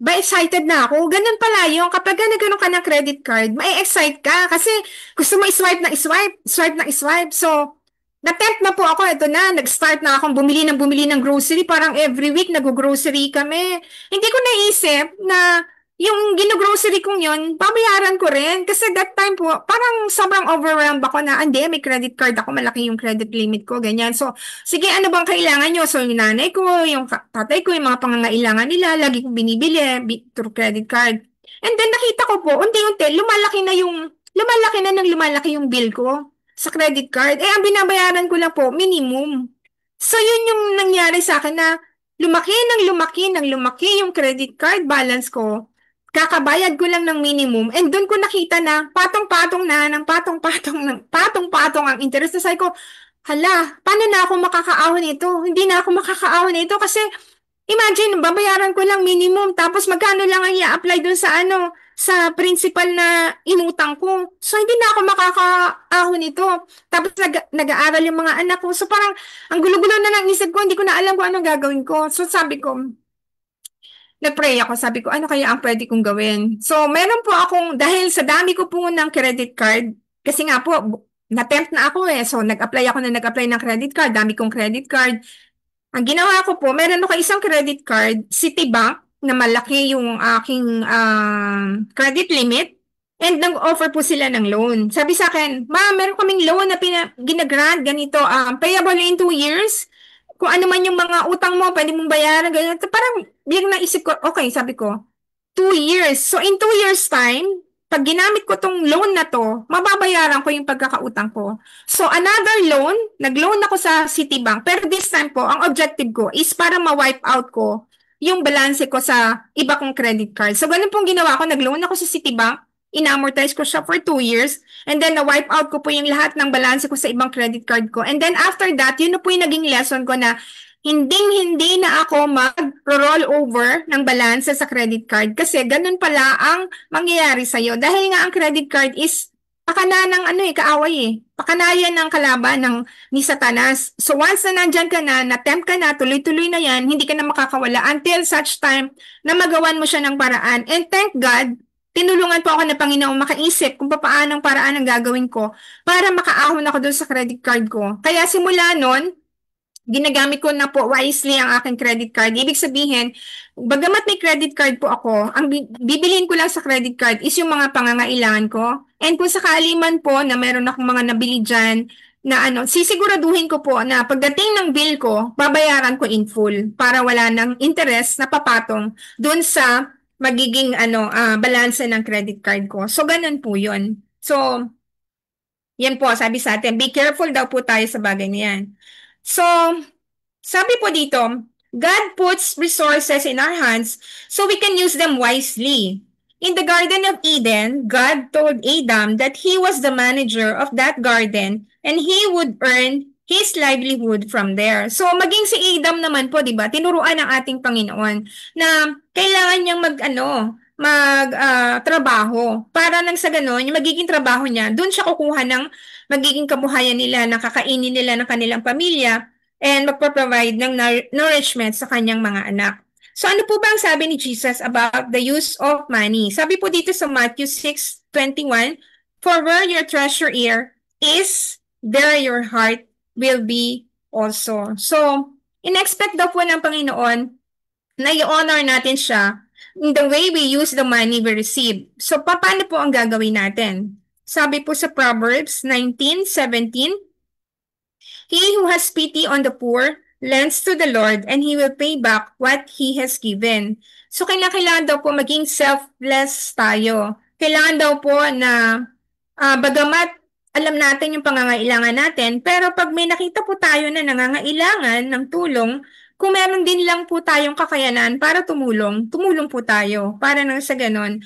Excited na ako. Ganun pala yung kapag nagkaroon ka ng credit card, mai-excite ka kasi gusto mo i-swipe na i-swipe, swipe na i-swipe. So, na-tempt na po ako. Ito na, nag-start na akong bumili ng grocery. Parang every week nag-grocery kami. Hindi ko naisip na yung ginugrocery kong yun, babayaran ko rin. Kasi that time po, parang sobrang overwhelmed ako na, hindi, may credit card ako, malaki yung credit limit ko, ganyan. So, sige, ano bang kailangan nyo? So, yung nanay ko, yung tatay ko, yung mga pangangailangan nila, lagi kong binibili through credit card. And then, nakita ko po, unti-unti, lumalaki na ng lumalaki yung bill ko sa credit card. Eh, ang binabayaran ko lang po, minimum. So, yun yung nangyari sa akin na lumaki yung credit card balance ko. Kakabayad ko lang ng minimum and doon ko nakita na patong-patong na ng patong-patong ang interest na sabi ko, hala, paano na ako makakaahon nito? Hindi na ako makakaahon nito kasi imagine, babayaran ko lang minimum tapos magkano lang ang i-apply doon sa sa principal na inutang ko. So hindi na ako makakaahon nito. Tapos nag-aaral yung mga anak ko. So parang ang gulo-gulo na ng isip ko, hindi ko na alam kung anong gagawin ko. So sabi ko, nag-pray ako, sabi ko, ano kaya ang pwede kong gawin? So, meron po akong, dahil sa dami ko po ng credit card, kasi nga po, na-tempt na ako eh. So, nag-apply ng credit card, dami kong credit card. Ang ginawa ko po, meron ako isang credit card, Citibank, na malaki yung aking credit limit. And nag-offer po sila ng loan. Sabi sa akin, ma'am, meron kaming loan na ginagrant, ganito, payable in 2 years. Kung ano man yung mga utang mo, pwede mong bayaran, ganyan. Parang biglang naisip ko, okay, sabi ko, 2 years. So, in 2 years time, pag ginamit ko tong loan na to, mababayaran ko yung pagkakautang ko. So, another loan, nag-loan ako sa Citibank. Pero this time po, ang objective ko is para ma-wipe out ko yung balance ko sa iba kong credit card. So, ganun pong ginawa ko. Nag-loan ako sa Citibank. In-amortize ko siya for 2 years. And then, na-wipe out ko po yung lahat ng balance ko sa ibang credit card ko. And then, after that, yun na po yung naging lesson ko na hindi na ako mag-roll over ng balance sa credit card kasi ganun pala ang mangyayari sa'yo. Dahil nga ang credit card is pakana ng kaaway eh. Pakanayan ng kalaban ni Satanas. So once na nandyan ka na, na-tempt ka na, tuloy-tuloy na yan, hindi ka na makakawala until such time na magawan mo siya ng paraan. And thank God, tinulungan po ako ng Panginoon makaisip kung paano ang paraan ang gagawin ko para makaahon ako doon sa credit card ko. Kaya simula nun, ginagamit ko na po wisely ang aking credit card. Ibig sabihin, bagamat may credit card po ako, ang bibilin ko lang sa credit card is yung mga pangangailangan ko. And kung sakali man po na meron akong mga nabili dyan, na sisiguraduhin ko po na pagdating ng bill ko, babayaran ko in full para wala ng interest na papatong dun sa magiging balance ng credit card ko. So, ganun po yun. So, yan po, sabi sa atin, be careful daw po tayo sa bagay na yan. So, sabi po dito, God puts resources in our hands so we can use them wisely. In the Garden of Eden, God told Adam that he was the manager of that garden and he would earn his livelihood from there. So, maging si Adam naman po, di ba, tinuruan ng ating Panginoon na kailangan niyang trabaho para nang sa ganon, yung magiging trabaho niya, doon siya kukuha ng magiging kabuhayan nila, nakakainin nila ng kanilang pamilya, and magpo-provide ng nourishment sa kanyang mga anak. So ano po ba ang sabi ni Jesus about the use of money? Sabi po dito sa Matthew 6:21, for where your treasure is, there your heart will be also. So, in-expect daw po ng Panginoon na i-honor natin siya in the way we use the money we receive. So, paano po ang gagawin natin? Sabi po sa Proverbs 19:17, he who has pity on the poor lends to the Lord and he will pay back what he has given. So, kailangan daw po maging selfless tayo. Kailangan daw po na bagamat alam natin yung pangangailangan natin, pero pag may nakita po tayo na nangangailangan ng tulong, kung meron din lang po tayong kakayanan para tumulong po tayo. Para nang sa ganon,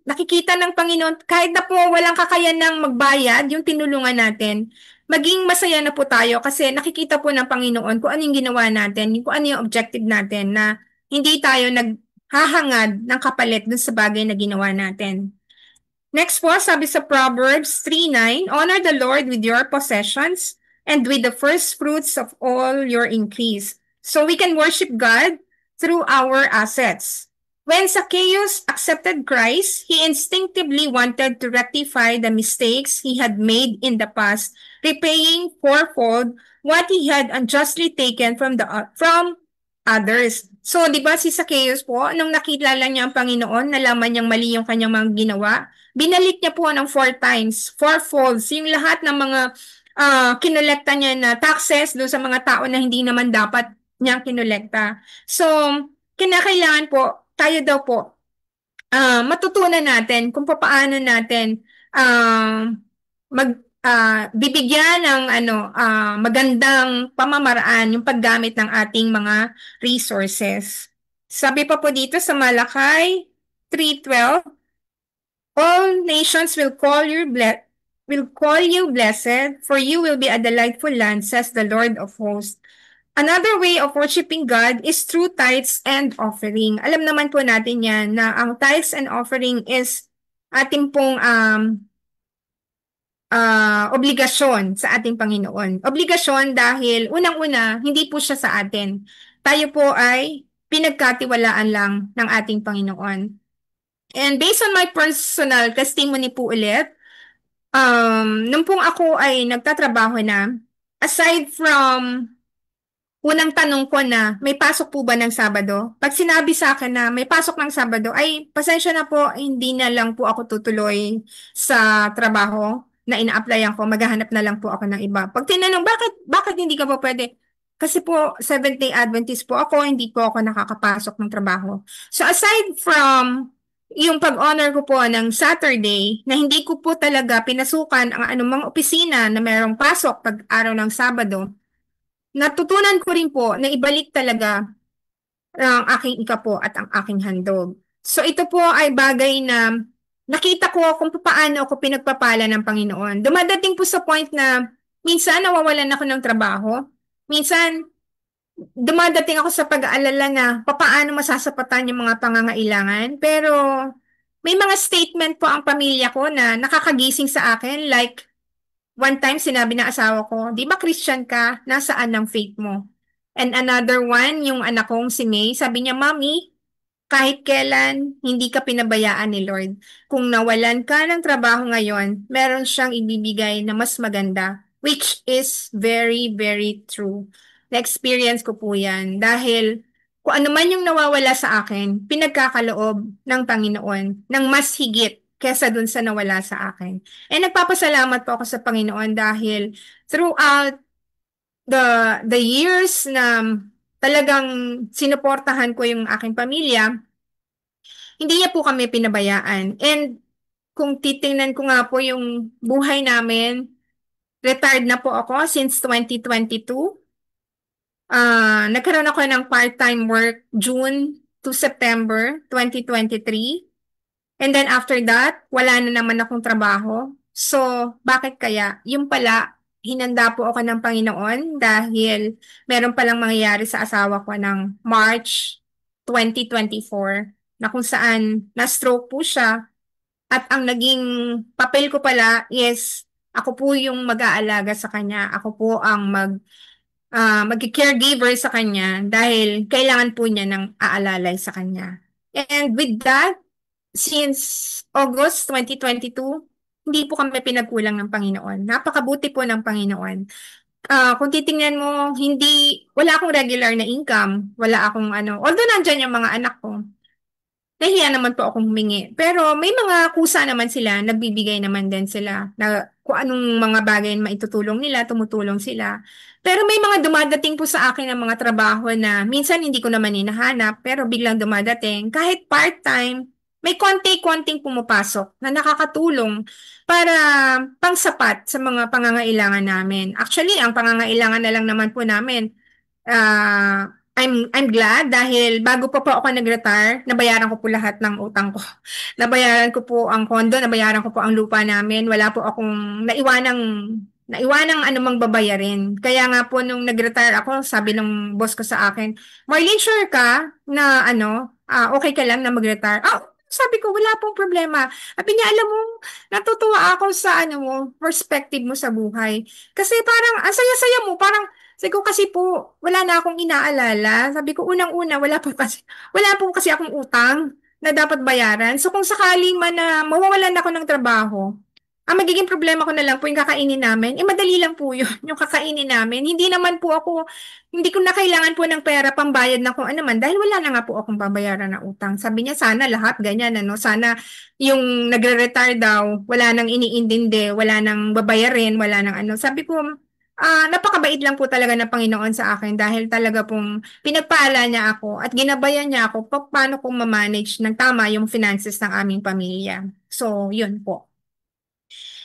nakikita ng Panginoon, kahit na po walang kakayanang magbayad, yung tinulungan natin, maging masaya na po tayo kasi nakikita po ng Panginoon kung ano yung ginawa natin, kung ano yung objective natin na hindi tayo naghahangad ng kapalit dun sa bagay na ginawa natin. Next po, sabi sa Proverbs 3:9, honor the Lord with your possessions and with the first fruits of all your increase. So we can worship God through our assets. When Zacchaeus accepted Christ, he instinctively wanted to rectify the mistakes he had made in the past, repaying fourfold what he had unjustly taken from others. So, di ba si Zacchaeus po, nung nakilala niya ang Panginoon, nalaman niyang mali yung kanyang mga ginawa, binalik niya po ng 4 times, fourfolds, yung lahat ng mga kinolekta niya na taxes doon sa mga tao na hindi naman dapat niya kinolekta. So, kinakailangan po, tayo daw po, matutunan natin kung paano natin ah, bibigyan ng magandang pamamaraan yung paggamit ng ating mga resources. Sabi pa po dito sa Malakay 3:12, all nations will call you blessed, for you will be a delightful land, says the Lord of hosts. Another way of worshiping God is through tithes and offering. Alam naman po natin yan na ang tithes and offering is ating pong obligasyon sa ating Panginoon. Obligasyon dahil unang-una, hindi po siya sa atin. Tayo po ay pinagkatiwalaan lang ng ating Panginoon. And based on my personal testimony po ulit, nung pong ako ay nagtatrabaho na, aside from unang tanong ko na, may pasok po ba ng Sabado? Pag sinabi sa akin na may pasok ng Sabado, ay pasensya na po, hindi na lang po ako tutuloy sa trabaho na ina-applyan ko, maghahanap na lang po ako ng iba. Pag tinanong, bakit hindi ka po pwede? Kasi po, Seventh-day Adventist po ako, hindi po ako nakakapasok ng trabaho. So aside from yung pag-honor ko po ng Saturday, na hindi ko po talaga pinasukan ang anumang opisina na mayroong pasok pag araw ng Sabado, natutunan ko rin po na ibalik talaga ang aking ikapo at ang aking handog. So ito po ay bagay na nakita ko kung paano ako pinagpapala ng Panginoon. Dumadating po sa point na minsan nawawalan ako ng trabaho. Minsan dumadating ako sa pag-aalala na papaano masasapatan yung mga pangangailangan. Pero may mga statement po ang pamilya ko na nakakagising sa akin, like one time sinabi ng asawa ko, di ba Christian ka? Nasaan ang faith mo? And another one, yung anak kong si May, sabi niya, Mommy, kahit kailan hindi ka pinabayaan ni Lord. Kung nawalan ka ng trabaho ngayon, meron siyang ibibigay na mas maganda, which is very, very true. Na-experience ko po yan dahil kung ano man yung nawawala sa akin, pinagkakaloob ng Panginoon ng mas higit kesa dun sa nawala sa akin. And nagpapasalamat po ako sa Panginoon dahil throughout the years na talagang sinuportahan ko yung aking pamilya, hindi niya po kami pinabayaan. And kung titingnan ko nga po yung buhay namin, retired na po ako since 2022. Nagkaroon ako ng part-time work June to September 2023. And then after that, wala na naman akong trabaho. So, bakit kaya? Yung pala, hinanda po ako ng Panginoon dahil meron palang mangyayari sa asawa ko ng March 2024 na kung saan na-stroke po siya at ang naging papel ko pala is ako po yung mag-aalaga sa kanya. Ako po ang mag-caregiver sa kanya dahil kailangan po niya ng aalalay sa kanya. And with that, since August 2022, hindi po kami pinagkulang ng Panginoon. Napakabuti po ng Panginoon. Kung titingnan mo, wala akong regular na income, wala akong although nandyan yung mga anak ko, nahiya naman po akong humingi. Pero may mga kusa naman sila, nagbibigay naman din sila na kung anong mga bagay na maitutulong nila, tumutulong sila. Pero may mga dumadating po sa akin ng mga trabaho na minsan hindi ko naman hinahanap, pero biglang dumadating. Kahit part-time, may konti-konting pumapasok na nakakatulong para pangsapat sa mga pangangailangan namin. Actually, ang pangangailangan na lang naman po namin, I'm glad dahil bago pa po ako nag-retire, nabayaran ko po lahat ng utang ko. Nabayaran ko po ang condo, nabayaran ko po ang lupa namin. Wala po akong naiwanang anumang babayarin. Kaya nga po nung nag-retire ako, sabi ng boss ko sa akin, Marlene, sure ka na okay ka lang na mag-retire? Sabi ko, wala pong problema. Sabi niya, alam mo, natutuwa ako sa perspective mo sa buhay. Kasi parang, ang saya-saya mo, parang, sabi ko kasi po, wala na akong inaalala. Sabi ko, unang-una, wala po kasi akong utang na dapat bayaran. So kung sakaling man na mawawalan ako ng trabaho, Ang magiging problema ko na lang po yung kakainin namin. Madali lang po yun, yung kakainin namin. Hindi naman po ako, hindi ko na kailangan po ng pera pambayad na kung ano man dahil wala na nga po akong babayaran na utang. Sabi niya, sana lahat ganyan, ano? Sana yung nagre-retire daw, wala nang iniintindi, wala nang babayarin, wala nang ano. Sabi ko, napakabait lang po talaga ng Panginoon sa akin dahil talaga pong pinagpala niya ako at ginabayan niya ako paano kong ma-manage ng tama yung finances ng aming pamilya. So, yun po.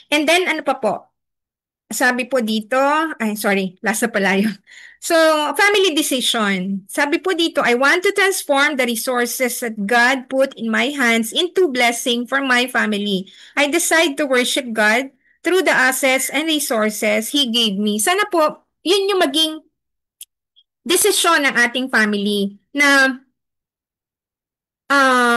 And then, ano pa po? Sabi po dito, ay sorry, last na pala yun. So, family decision. Sabi po dito, I want to transform the resources that God put in my hands into blessing for my family. I decide to worship God through the assets and resources He gave me. Sana po, yun yung maging desisyon ng ating family na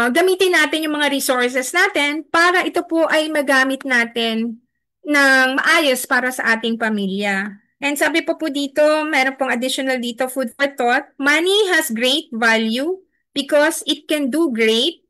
gamitin natin yung mga resources natin para ito po ay magamit natin ng maayos para sa ating pamilya. And sabi po dito, meron pong additional dito, food for thought. Money has great value because it can do great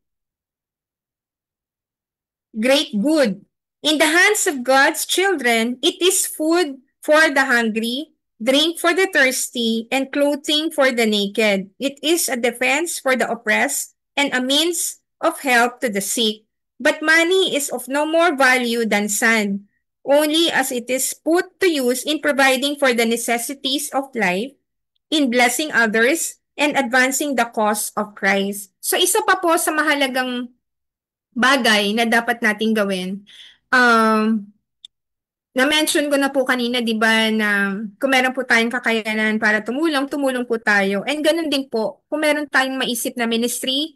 good. In the hands of God's children, it is food for the hungry, drink for the thirsty, and clothing for the naked. It is a defense for the oppressed and a means of help to the sick. But money is of no more value than sand, only as it is put to use in providing for the necessities of life, in blessing others, and advancing the cause of Christ. So isa pa po sa mahalagang bagay na dapat nating gawin. Na-mention ko na po kanina, di ba, na kung meron po tayong kakayanan para tumulong, tumulong po tayo. And ganun din po, kung meron tayong maisip na ministry,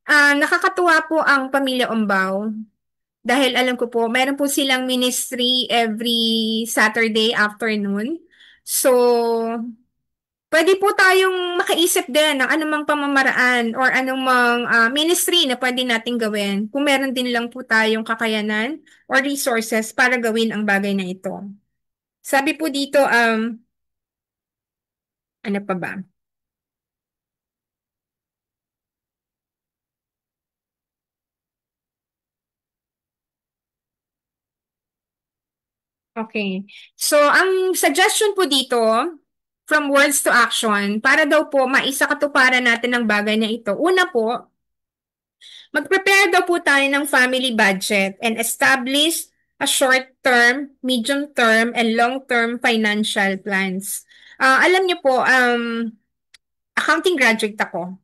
nakakatuwa po ang Pamilya Umbao. Dahil alam ko po, meron po silang ministry every Saturday afternoon. So, pwede po tayong makaisip din ng anumang pamamaraan or anumang ministry na pwede nating gawin kung meron din lang po tayong kakayanan or resources para gawin ang bagay na ito. Sabi po dito, ano pa ba? Okay. So, ang suggestion po dito, from words to action, para daw po maisakatuparan natin ang bagay na ito. Una po, mag-prepare daw po tayo ng family budget and establish a short-term, medium-term, and long-term financial plans. Alam niyo po, accounting graduate ako.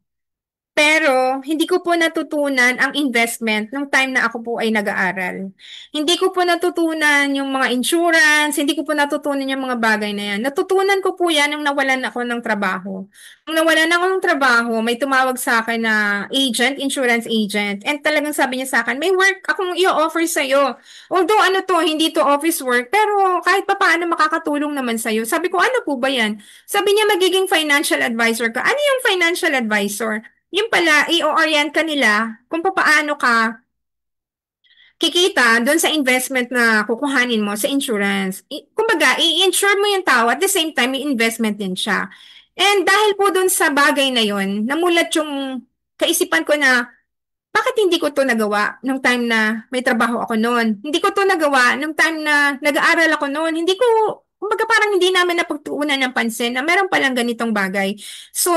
Pero hindi ko po natutunan ang investment nung time na ako po ay nag-aaral. Hindi ko po natutunan yung mga insurance, hindi ko po natutunan yung mga bagay na yan. Natutunan ko po yan nung nawalan ako ng trabaho. Nung nawalan ako ng trabaho, may tumawag sa akin na agent, insurance agent, and talagang sabi niya sa akin, may work akong i-offer sa'yo. Although ano to, hindi to office work, pero kahit pa paano makakatulong naman sa'yo. Sabi ko, ano po ba yan? Sabi niya, magiging financial advisor ka. Ano yung financial advisor? Yung pala, i-orient ka nila kung paano ka kikita doon sa investment na kukuhanin mo sa insurance. Kumbaga, i-insure mo yung tao at the same time, may investment din siya. And dahil po doon sa bagay na yon, namulat yung kaisipan ko na bakit hindi ko to nagawa nung time na may trabaho ako noon? Hindi ko to nagawa nung time na nag-aaral ako noon. Hindi ko, kumbaga parang hindi namin napagtuunan ng pansin na meron palang ganitong bagay. So,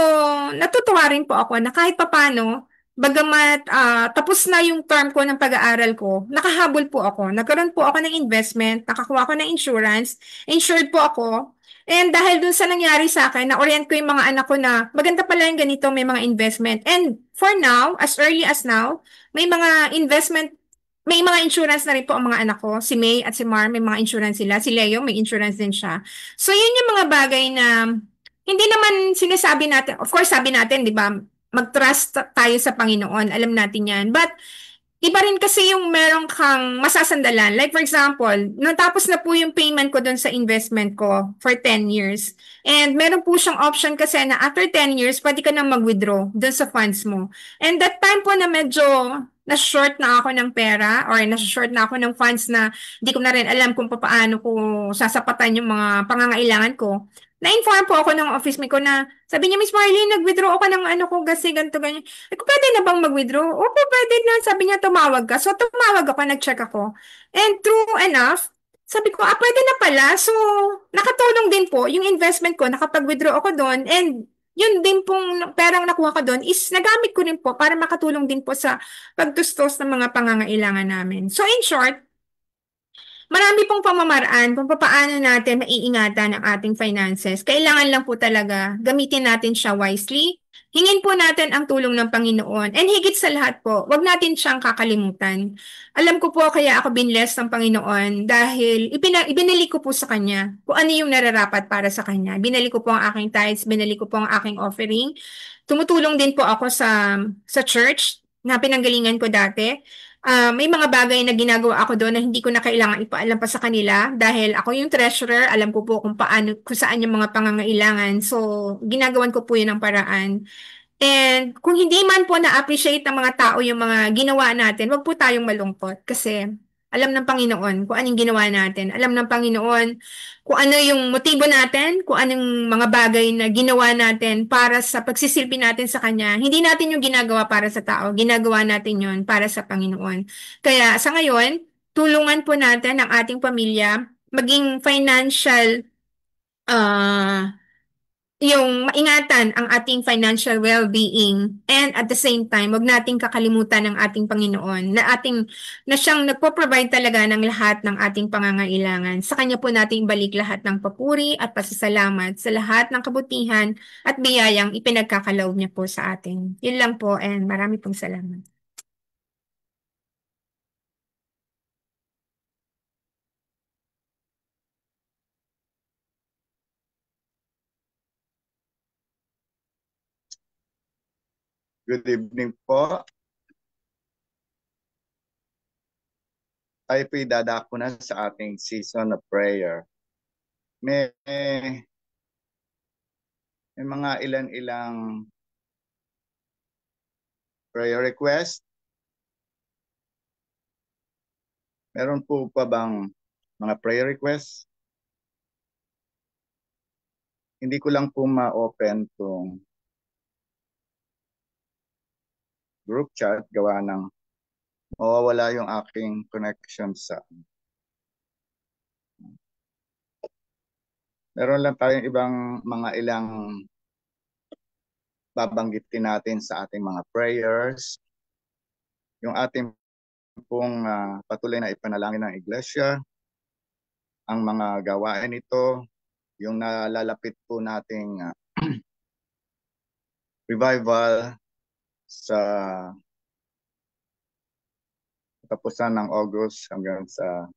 natutuwa rin po ako na kahit papano, bagamat tapos na yung term ko ng pag-aaral ko, nakahabol po ako. Nagkaroon po ako ng investment, nakakuha ako ng insurance, insured po ako. And dahil dun sa nangyari sa akin, na-orient ko yung mga anak ko na maganda pala yung ganito, may mga investment. And for now, as early as now, may mga investment, may mga insurance na rin po ang mga anak ko. Si May at si Mar, may mga insurance sila. Si Leo, may insurance din siya. So, yun yung mga bagay na hindi naman sinasabi natin. Of course, sabi natin, di ba, mag-trust tayo sa Panginoon. Alam natin yan. But, iba rin kasi yung meron kang masasandalan. Like for example, natapos na po yung payment ko doon sa investment ko for 10 years. And meron po siyang option kasi na after 10 years, pwede ka na mag-withdraw doon sa funds mo. And that time po na medyo na-short na ako ng pera or na-short na ako ng funds na hindi ko na rin alam kung paano ko sasapatan yung mga pangangailangan ko. Na-inform po ako ng office mate ko na, sabi niya, Miss Marlene, nag-withdraw ako ng ano ko kasi ganito, ganyan. Ako, pwede na bang mag-withdraw? Opo, pwede na. Sabi niya, tumawag ka. So, tumawag ako, nag-check ako. And true enough, sabi ko, pwede na pala. So, nakatulong din po yung investment ko, nakapag-withdraw ako doon. And yun din pong perang nakuha ko doon is nagamit ko rin po para makatulong din po sa pagtustos ng mga pangangailangan namin. So, in short, marami pong pamamaraan kung paano natin maiingatan ang ating finances. Kailangan lang po talaga gamitin natin siya wisely. Hingin po natin ang tulong ng Panginoon. And higit sa lahat po, wag natin siyang kakalimutan. Alam ko po kaya ako binless ng Panginoon dahil ibinalik ko po sa Kanya kung ano yung nararapat para sa Kanya. Binalik ko po ang aking tithes, binalik ko po ang aking offering. Tumutulong din po ako sa church na pinanggalingan ko dati. May mga bagay na ginagawa ako doon na hindi ko na kailangan ipaalam pa sa kanila dahil ako yung treasurer, alam ko po kung paano, kung saan yung mga pangangailangan. So, ginagawan ko po yun ng paraan. And kung hindi man po na-appreciate ng mga tao yung mga ginawa natin, wag po tayong malungkot kasi alam ng Panginoon kung anong ginawa natin. Alam ng Panginoon kung ano yung motibo natin, kung anong mga bagay na ginawa natin para sa pagsisilbi natin sa Kanya. Hindi natin yung ginagawa para sa tao, ginagawa natin yun para sa Panginoon. Kaya sa ngayon, tulungan po natin ang ating pamilya, maging financial ah yung maingatan ang ating financial well-being and at the same time, wag nating kakalimutan ng ating Panginoon na siyang nagpo-provide talaga ng lahat ng ating pangangailangan. Sa Kanya po nating balik lahat ng papuri at pasasalamat sa lahat ng kabutihan at biyayang ipinagkakaloob niya po sa atin. Yun lang po and marami pong salamat. Good evening po. Tayo po'y dadako na sa ating season of prayer. May mga ilan-ilang prayer request. Meron po pa bang mga prayer request? Hindi ko lang po ma-open tong group chat gawa ng mawawala yung aking connection sa. Meron lang tayong ibang mga ilang babanggitin natin sa ating mga prayers. Yung ating pong patuloy na ipanalangin ng iglesia, ang mga gawain nito, yung nalalapit po nating revival sa katapusan ng August hanggang sa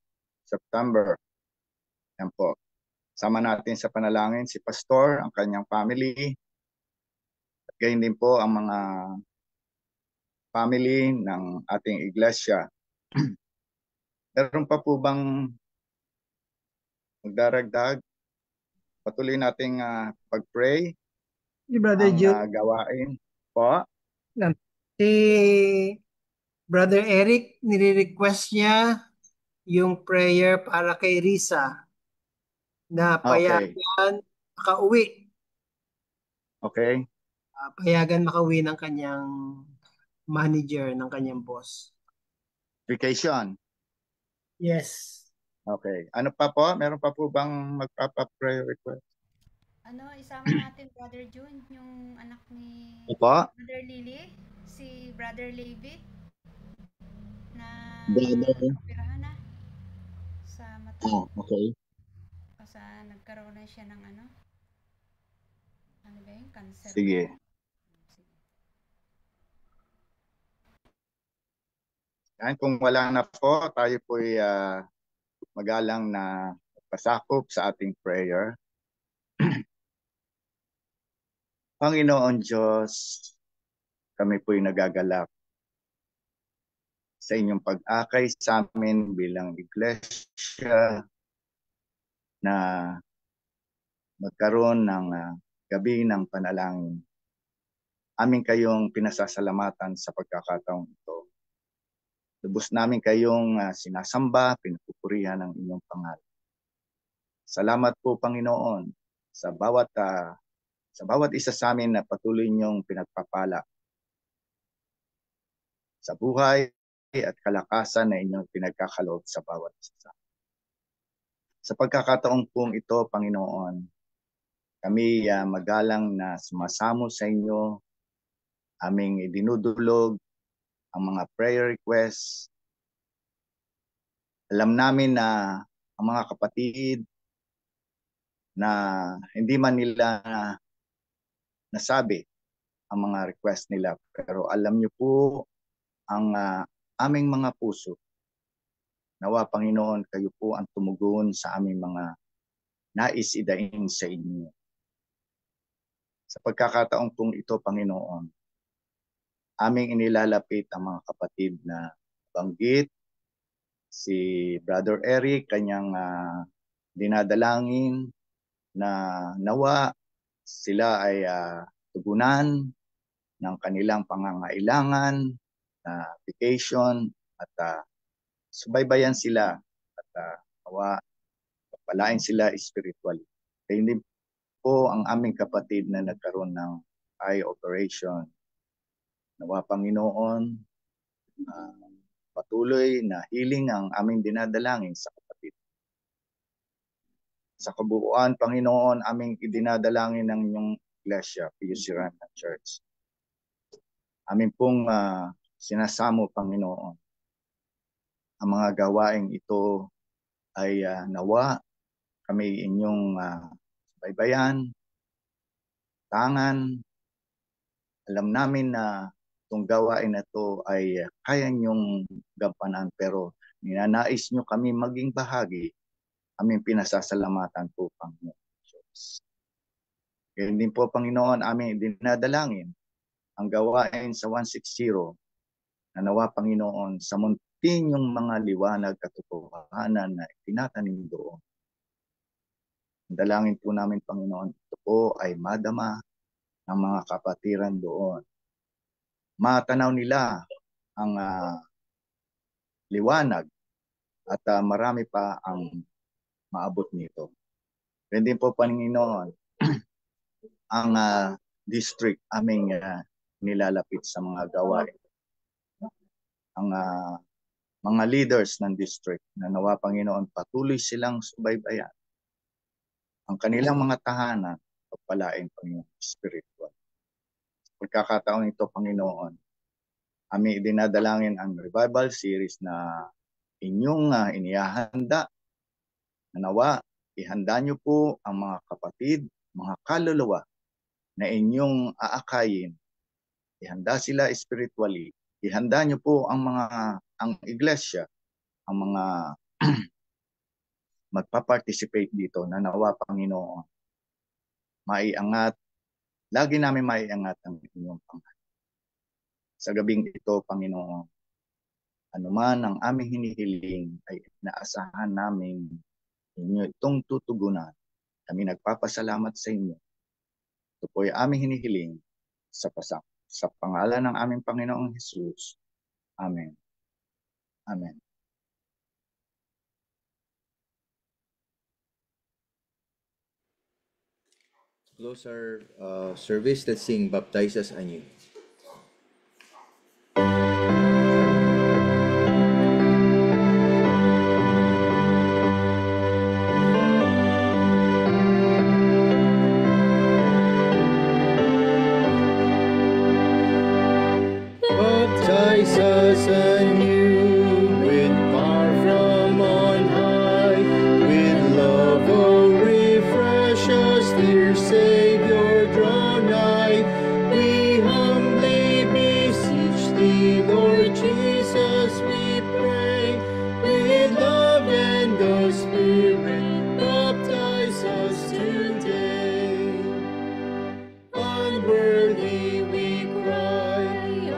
September. Yan po. Sama natin sa panalangin si Pastor, ang kanyang family, at gayon din po ang mga family ng ating iglesia. Meron pa po bang magdaragdag? Patuloy nating pag-pray Si Brother ang Jude, gawain po. si Brother Eric, nire-request niya yung prayer para kay Risa na Okay. makauwi. Okay. Payagan makauwi ng kanyang manager, ng kanyang boss. Vacation. Yes. Okay. Ano pa po? Meron pa po bang magpapa-prayer request? Isama natin Brother June, yung anak ni Opo. Brother Lily, si Brother Levi na Brother. operahan na sa mata. Okay. Kasi nagkaroon na siya ng ano ba yun? Cancer. Sige. Yan, kung wala na po, tayo po'y magalang na pasakop sa ating prayer. Panginoon Diyos, kami po'y nagagalak sa inyong pag-akay sa amin bilang iglesia na magkaroon ng gabi ng panalangin. Amin kayong pinasasalamatan sa pagkakataong ito. Lubos namin kayong sinasamba, pinupupurihan ang inyong pangalan. Salamat po, Panginoon, sa bawat isa sa amin na patuloy niyong pinagpapala sa buhay at kalakasan na inyong pinagkakaloob sa bawat isa sa amin. Sa pagkakataong pong ito, Panginoon, kami magalang na sumasamo sa inyo, aming idinudulog ang mga prayer requests. Alam namin na ang mga kapatid na hindi man nila nasabi ang mga request nila, pero alam niyo po ang aming mga puso. Nawa, Panginoon, kayo po ang tumugon sa aming mga nais idaing sa inyo. Sa pagkakataong pong ito, Panginoon, aming inilalapit ang mga kapatid na banggit, si Brother Eric, kanyang dinadalangin na nawa sila ay tugunan ng kanilang pangangailangan, vacation, at subaybayan sila at nawa pagpalain sila spiritually. Kaya hindi po ang aming kapatid na nagkaroon ng eye operation. Nawa, Panginoon, patuloy na healing ang aming dinadalangin sa kapatid. Sa kabuuan, Panginoon, aming idinadalangin ng inyong Iglesia, PUC Remnant Church. Amin pong sinasamo, Panginoon, ang mga gawaing ito ay nawa kami inyong baybayan, tangan. Alam namin na itong gawain na ito ay kaya niyong gampanan, pero ninanais niyo kami maging bahagi. Aming pinasasalamatan po, Panginoon Diyos. Kaya din po, Panginoon, aming dinadalangin ang gawain sa 160 na nawa, Panginoon, sa munting yung mga liwanag katotohanan na itinatanim doon. Dalangin po namin, Panginoon, ito po ay madama ng mga kapatiran doon. Matanaw nila ang liwanag at marami pa ang maabot nito. Kaya din po, Panginoon, ang district aming nilalapit sa mga gawain. Ang mga leaders ng district na nawa, Panginoon, patuloy silang subaybayan ang kanilang mga tahanan, pagpalain, Panginoon, spiritual. Pagkakataon ito, Panginoon, aming dinadalangin ang revival series na inyong inihahanda. Nawa, ihanda niyo po ang mga kapatid, mga kaluluwa na inyong aakayin. Ihanda sila spiritually. Ihanda niyo po ang iglesia, ang mga magpa-participate dito na nawa, Panginoon, maiangat, lagi namin maiangat ang inyong pangalan. Sa gabing ito, Panginoon, anuman ang aming hinihiling ay inaasahan namin inyo itong tutugunan. Kami nagpapasalamat sa inyo. Ito po ay aming hinihiling sa pangalan ng aming Panginoong Jesus. Amen. Amen. Close our service. Let's sing Baptize Us Anew. Baptize us anew with power from on high, with love, oh, refresh us, dear Savior, draw nigh. We humbly beseech thee, Lord Jesus, we pray, with love and the Spirit, baptize us today. Unworthy we cry,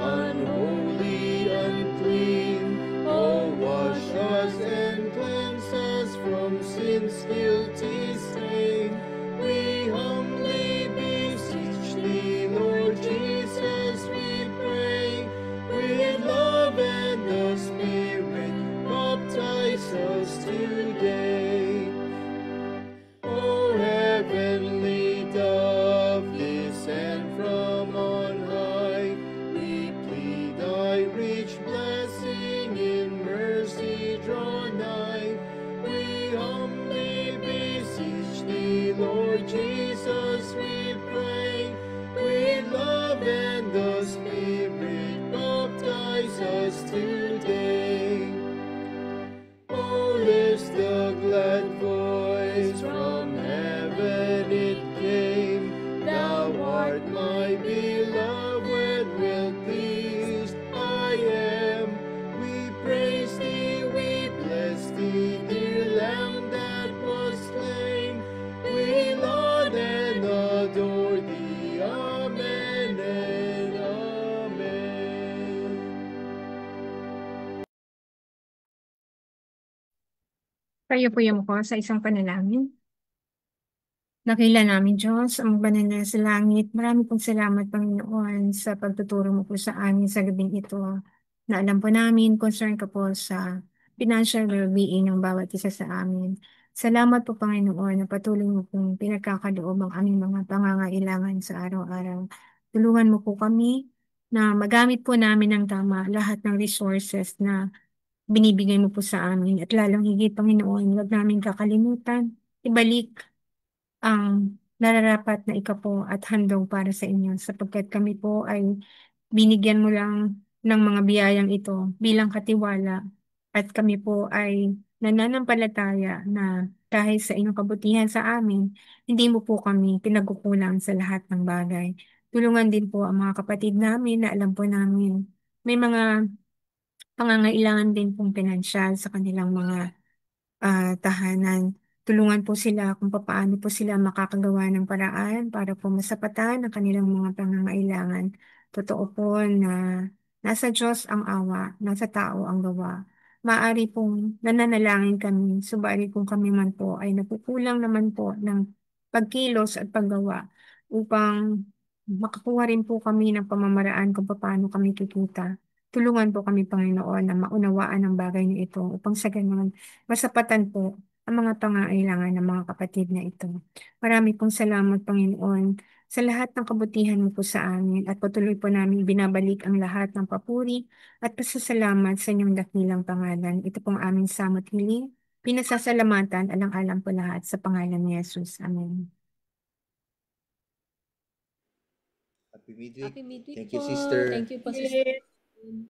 unholy, unclean, oh, wash us and cleanse us from sin's guilty stain. We humbly beseech thee, Lord Jesus, we pray, with love and the Spirit, baptize us today. O heavenly Tayo po yung ko sa isang panalangin. Dakila namin, Diyos, ang banal na sa langit. Marami pong salamat, Panginoon, sa pagtuturo mo po sa amin sa gabing ito. Na alam po namin, concern ka po sa financial well-being ng bawat isa sa amin. Salamat po, Panginoon, na patuloy mo pong pinagkakaloob ang aming mga pangangailangan sa araw-araw. Tulungan mo po kami na magamit po namin ng tama lahat ng resources na binibigay mo po sa amin. At lalong higit, Panginoon, huwag namin kakalimutan, ibalik ang nararapat na ikapo at handog para sa inyo sapagkat kami po ay binigyan mo lang ng mga biyayang ito bilang katiwala at kami po ay nananampalataya na dahil sa inyong kabutihan sa amin, hindi mo po kami pinagkukulang sa lahat ng bagay. Tulungan din po ang mga kapatid namin na alam po namin may mga pangangailangan din pong pinansyal sa kanilang mga tahanan. Tulungan po sila kung paano po sila makakagawa ng paraan para po masapatan ang kanilang mga pangangailangan. Totoo po na nasa Diyos ang awa, nasa tao ang gawa. Maaari pong nananalangin kami, subalit kung kami man po ay napukulang naman po ng pagkilos at paggawa upang makakuha rin po kami ng pamamaraan kung paano kami kikita. Tulungan po kami, Panginoon, na maunawaan ang bagay na ito upang sa ganun masapatan po ang mga pangangailangan ng mga kapatid na ito. Marami pong salamat, Panginoon, sa lahat ng kabutihan mo po sa amin at patuloy po namin binabalik ang lahat ng papuri at pasasalamat sa inyong dakilang pangalan. Ito pong aming samot hiling, pinasasalamatan, alang-alang po lahat sa pangalan ni Jesus. Amen. Happy midweek. Happy midweek Thank you, po. sister. Thank you po, Sister.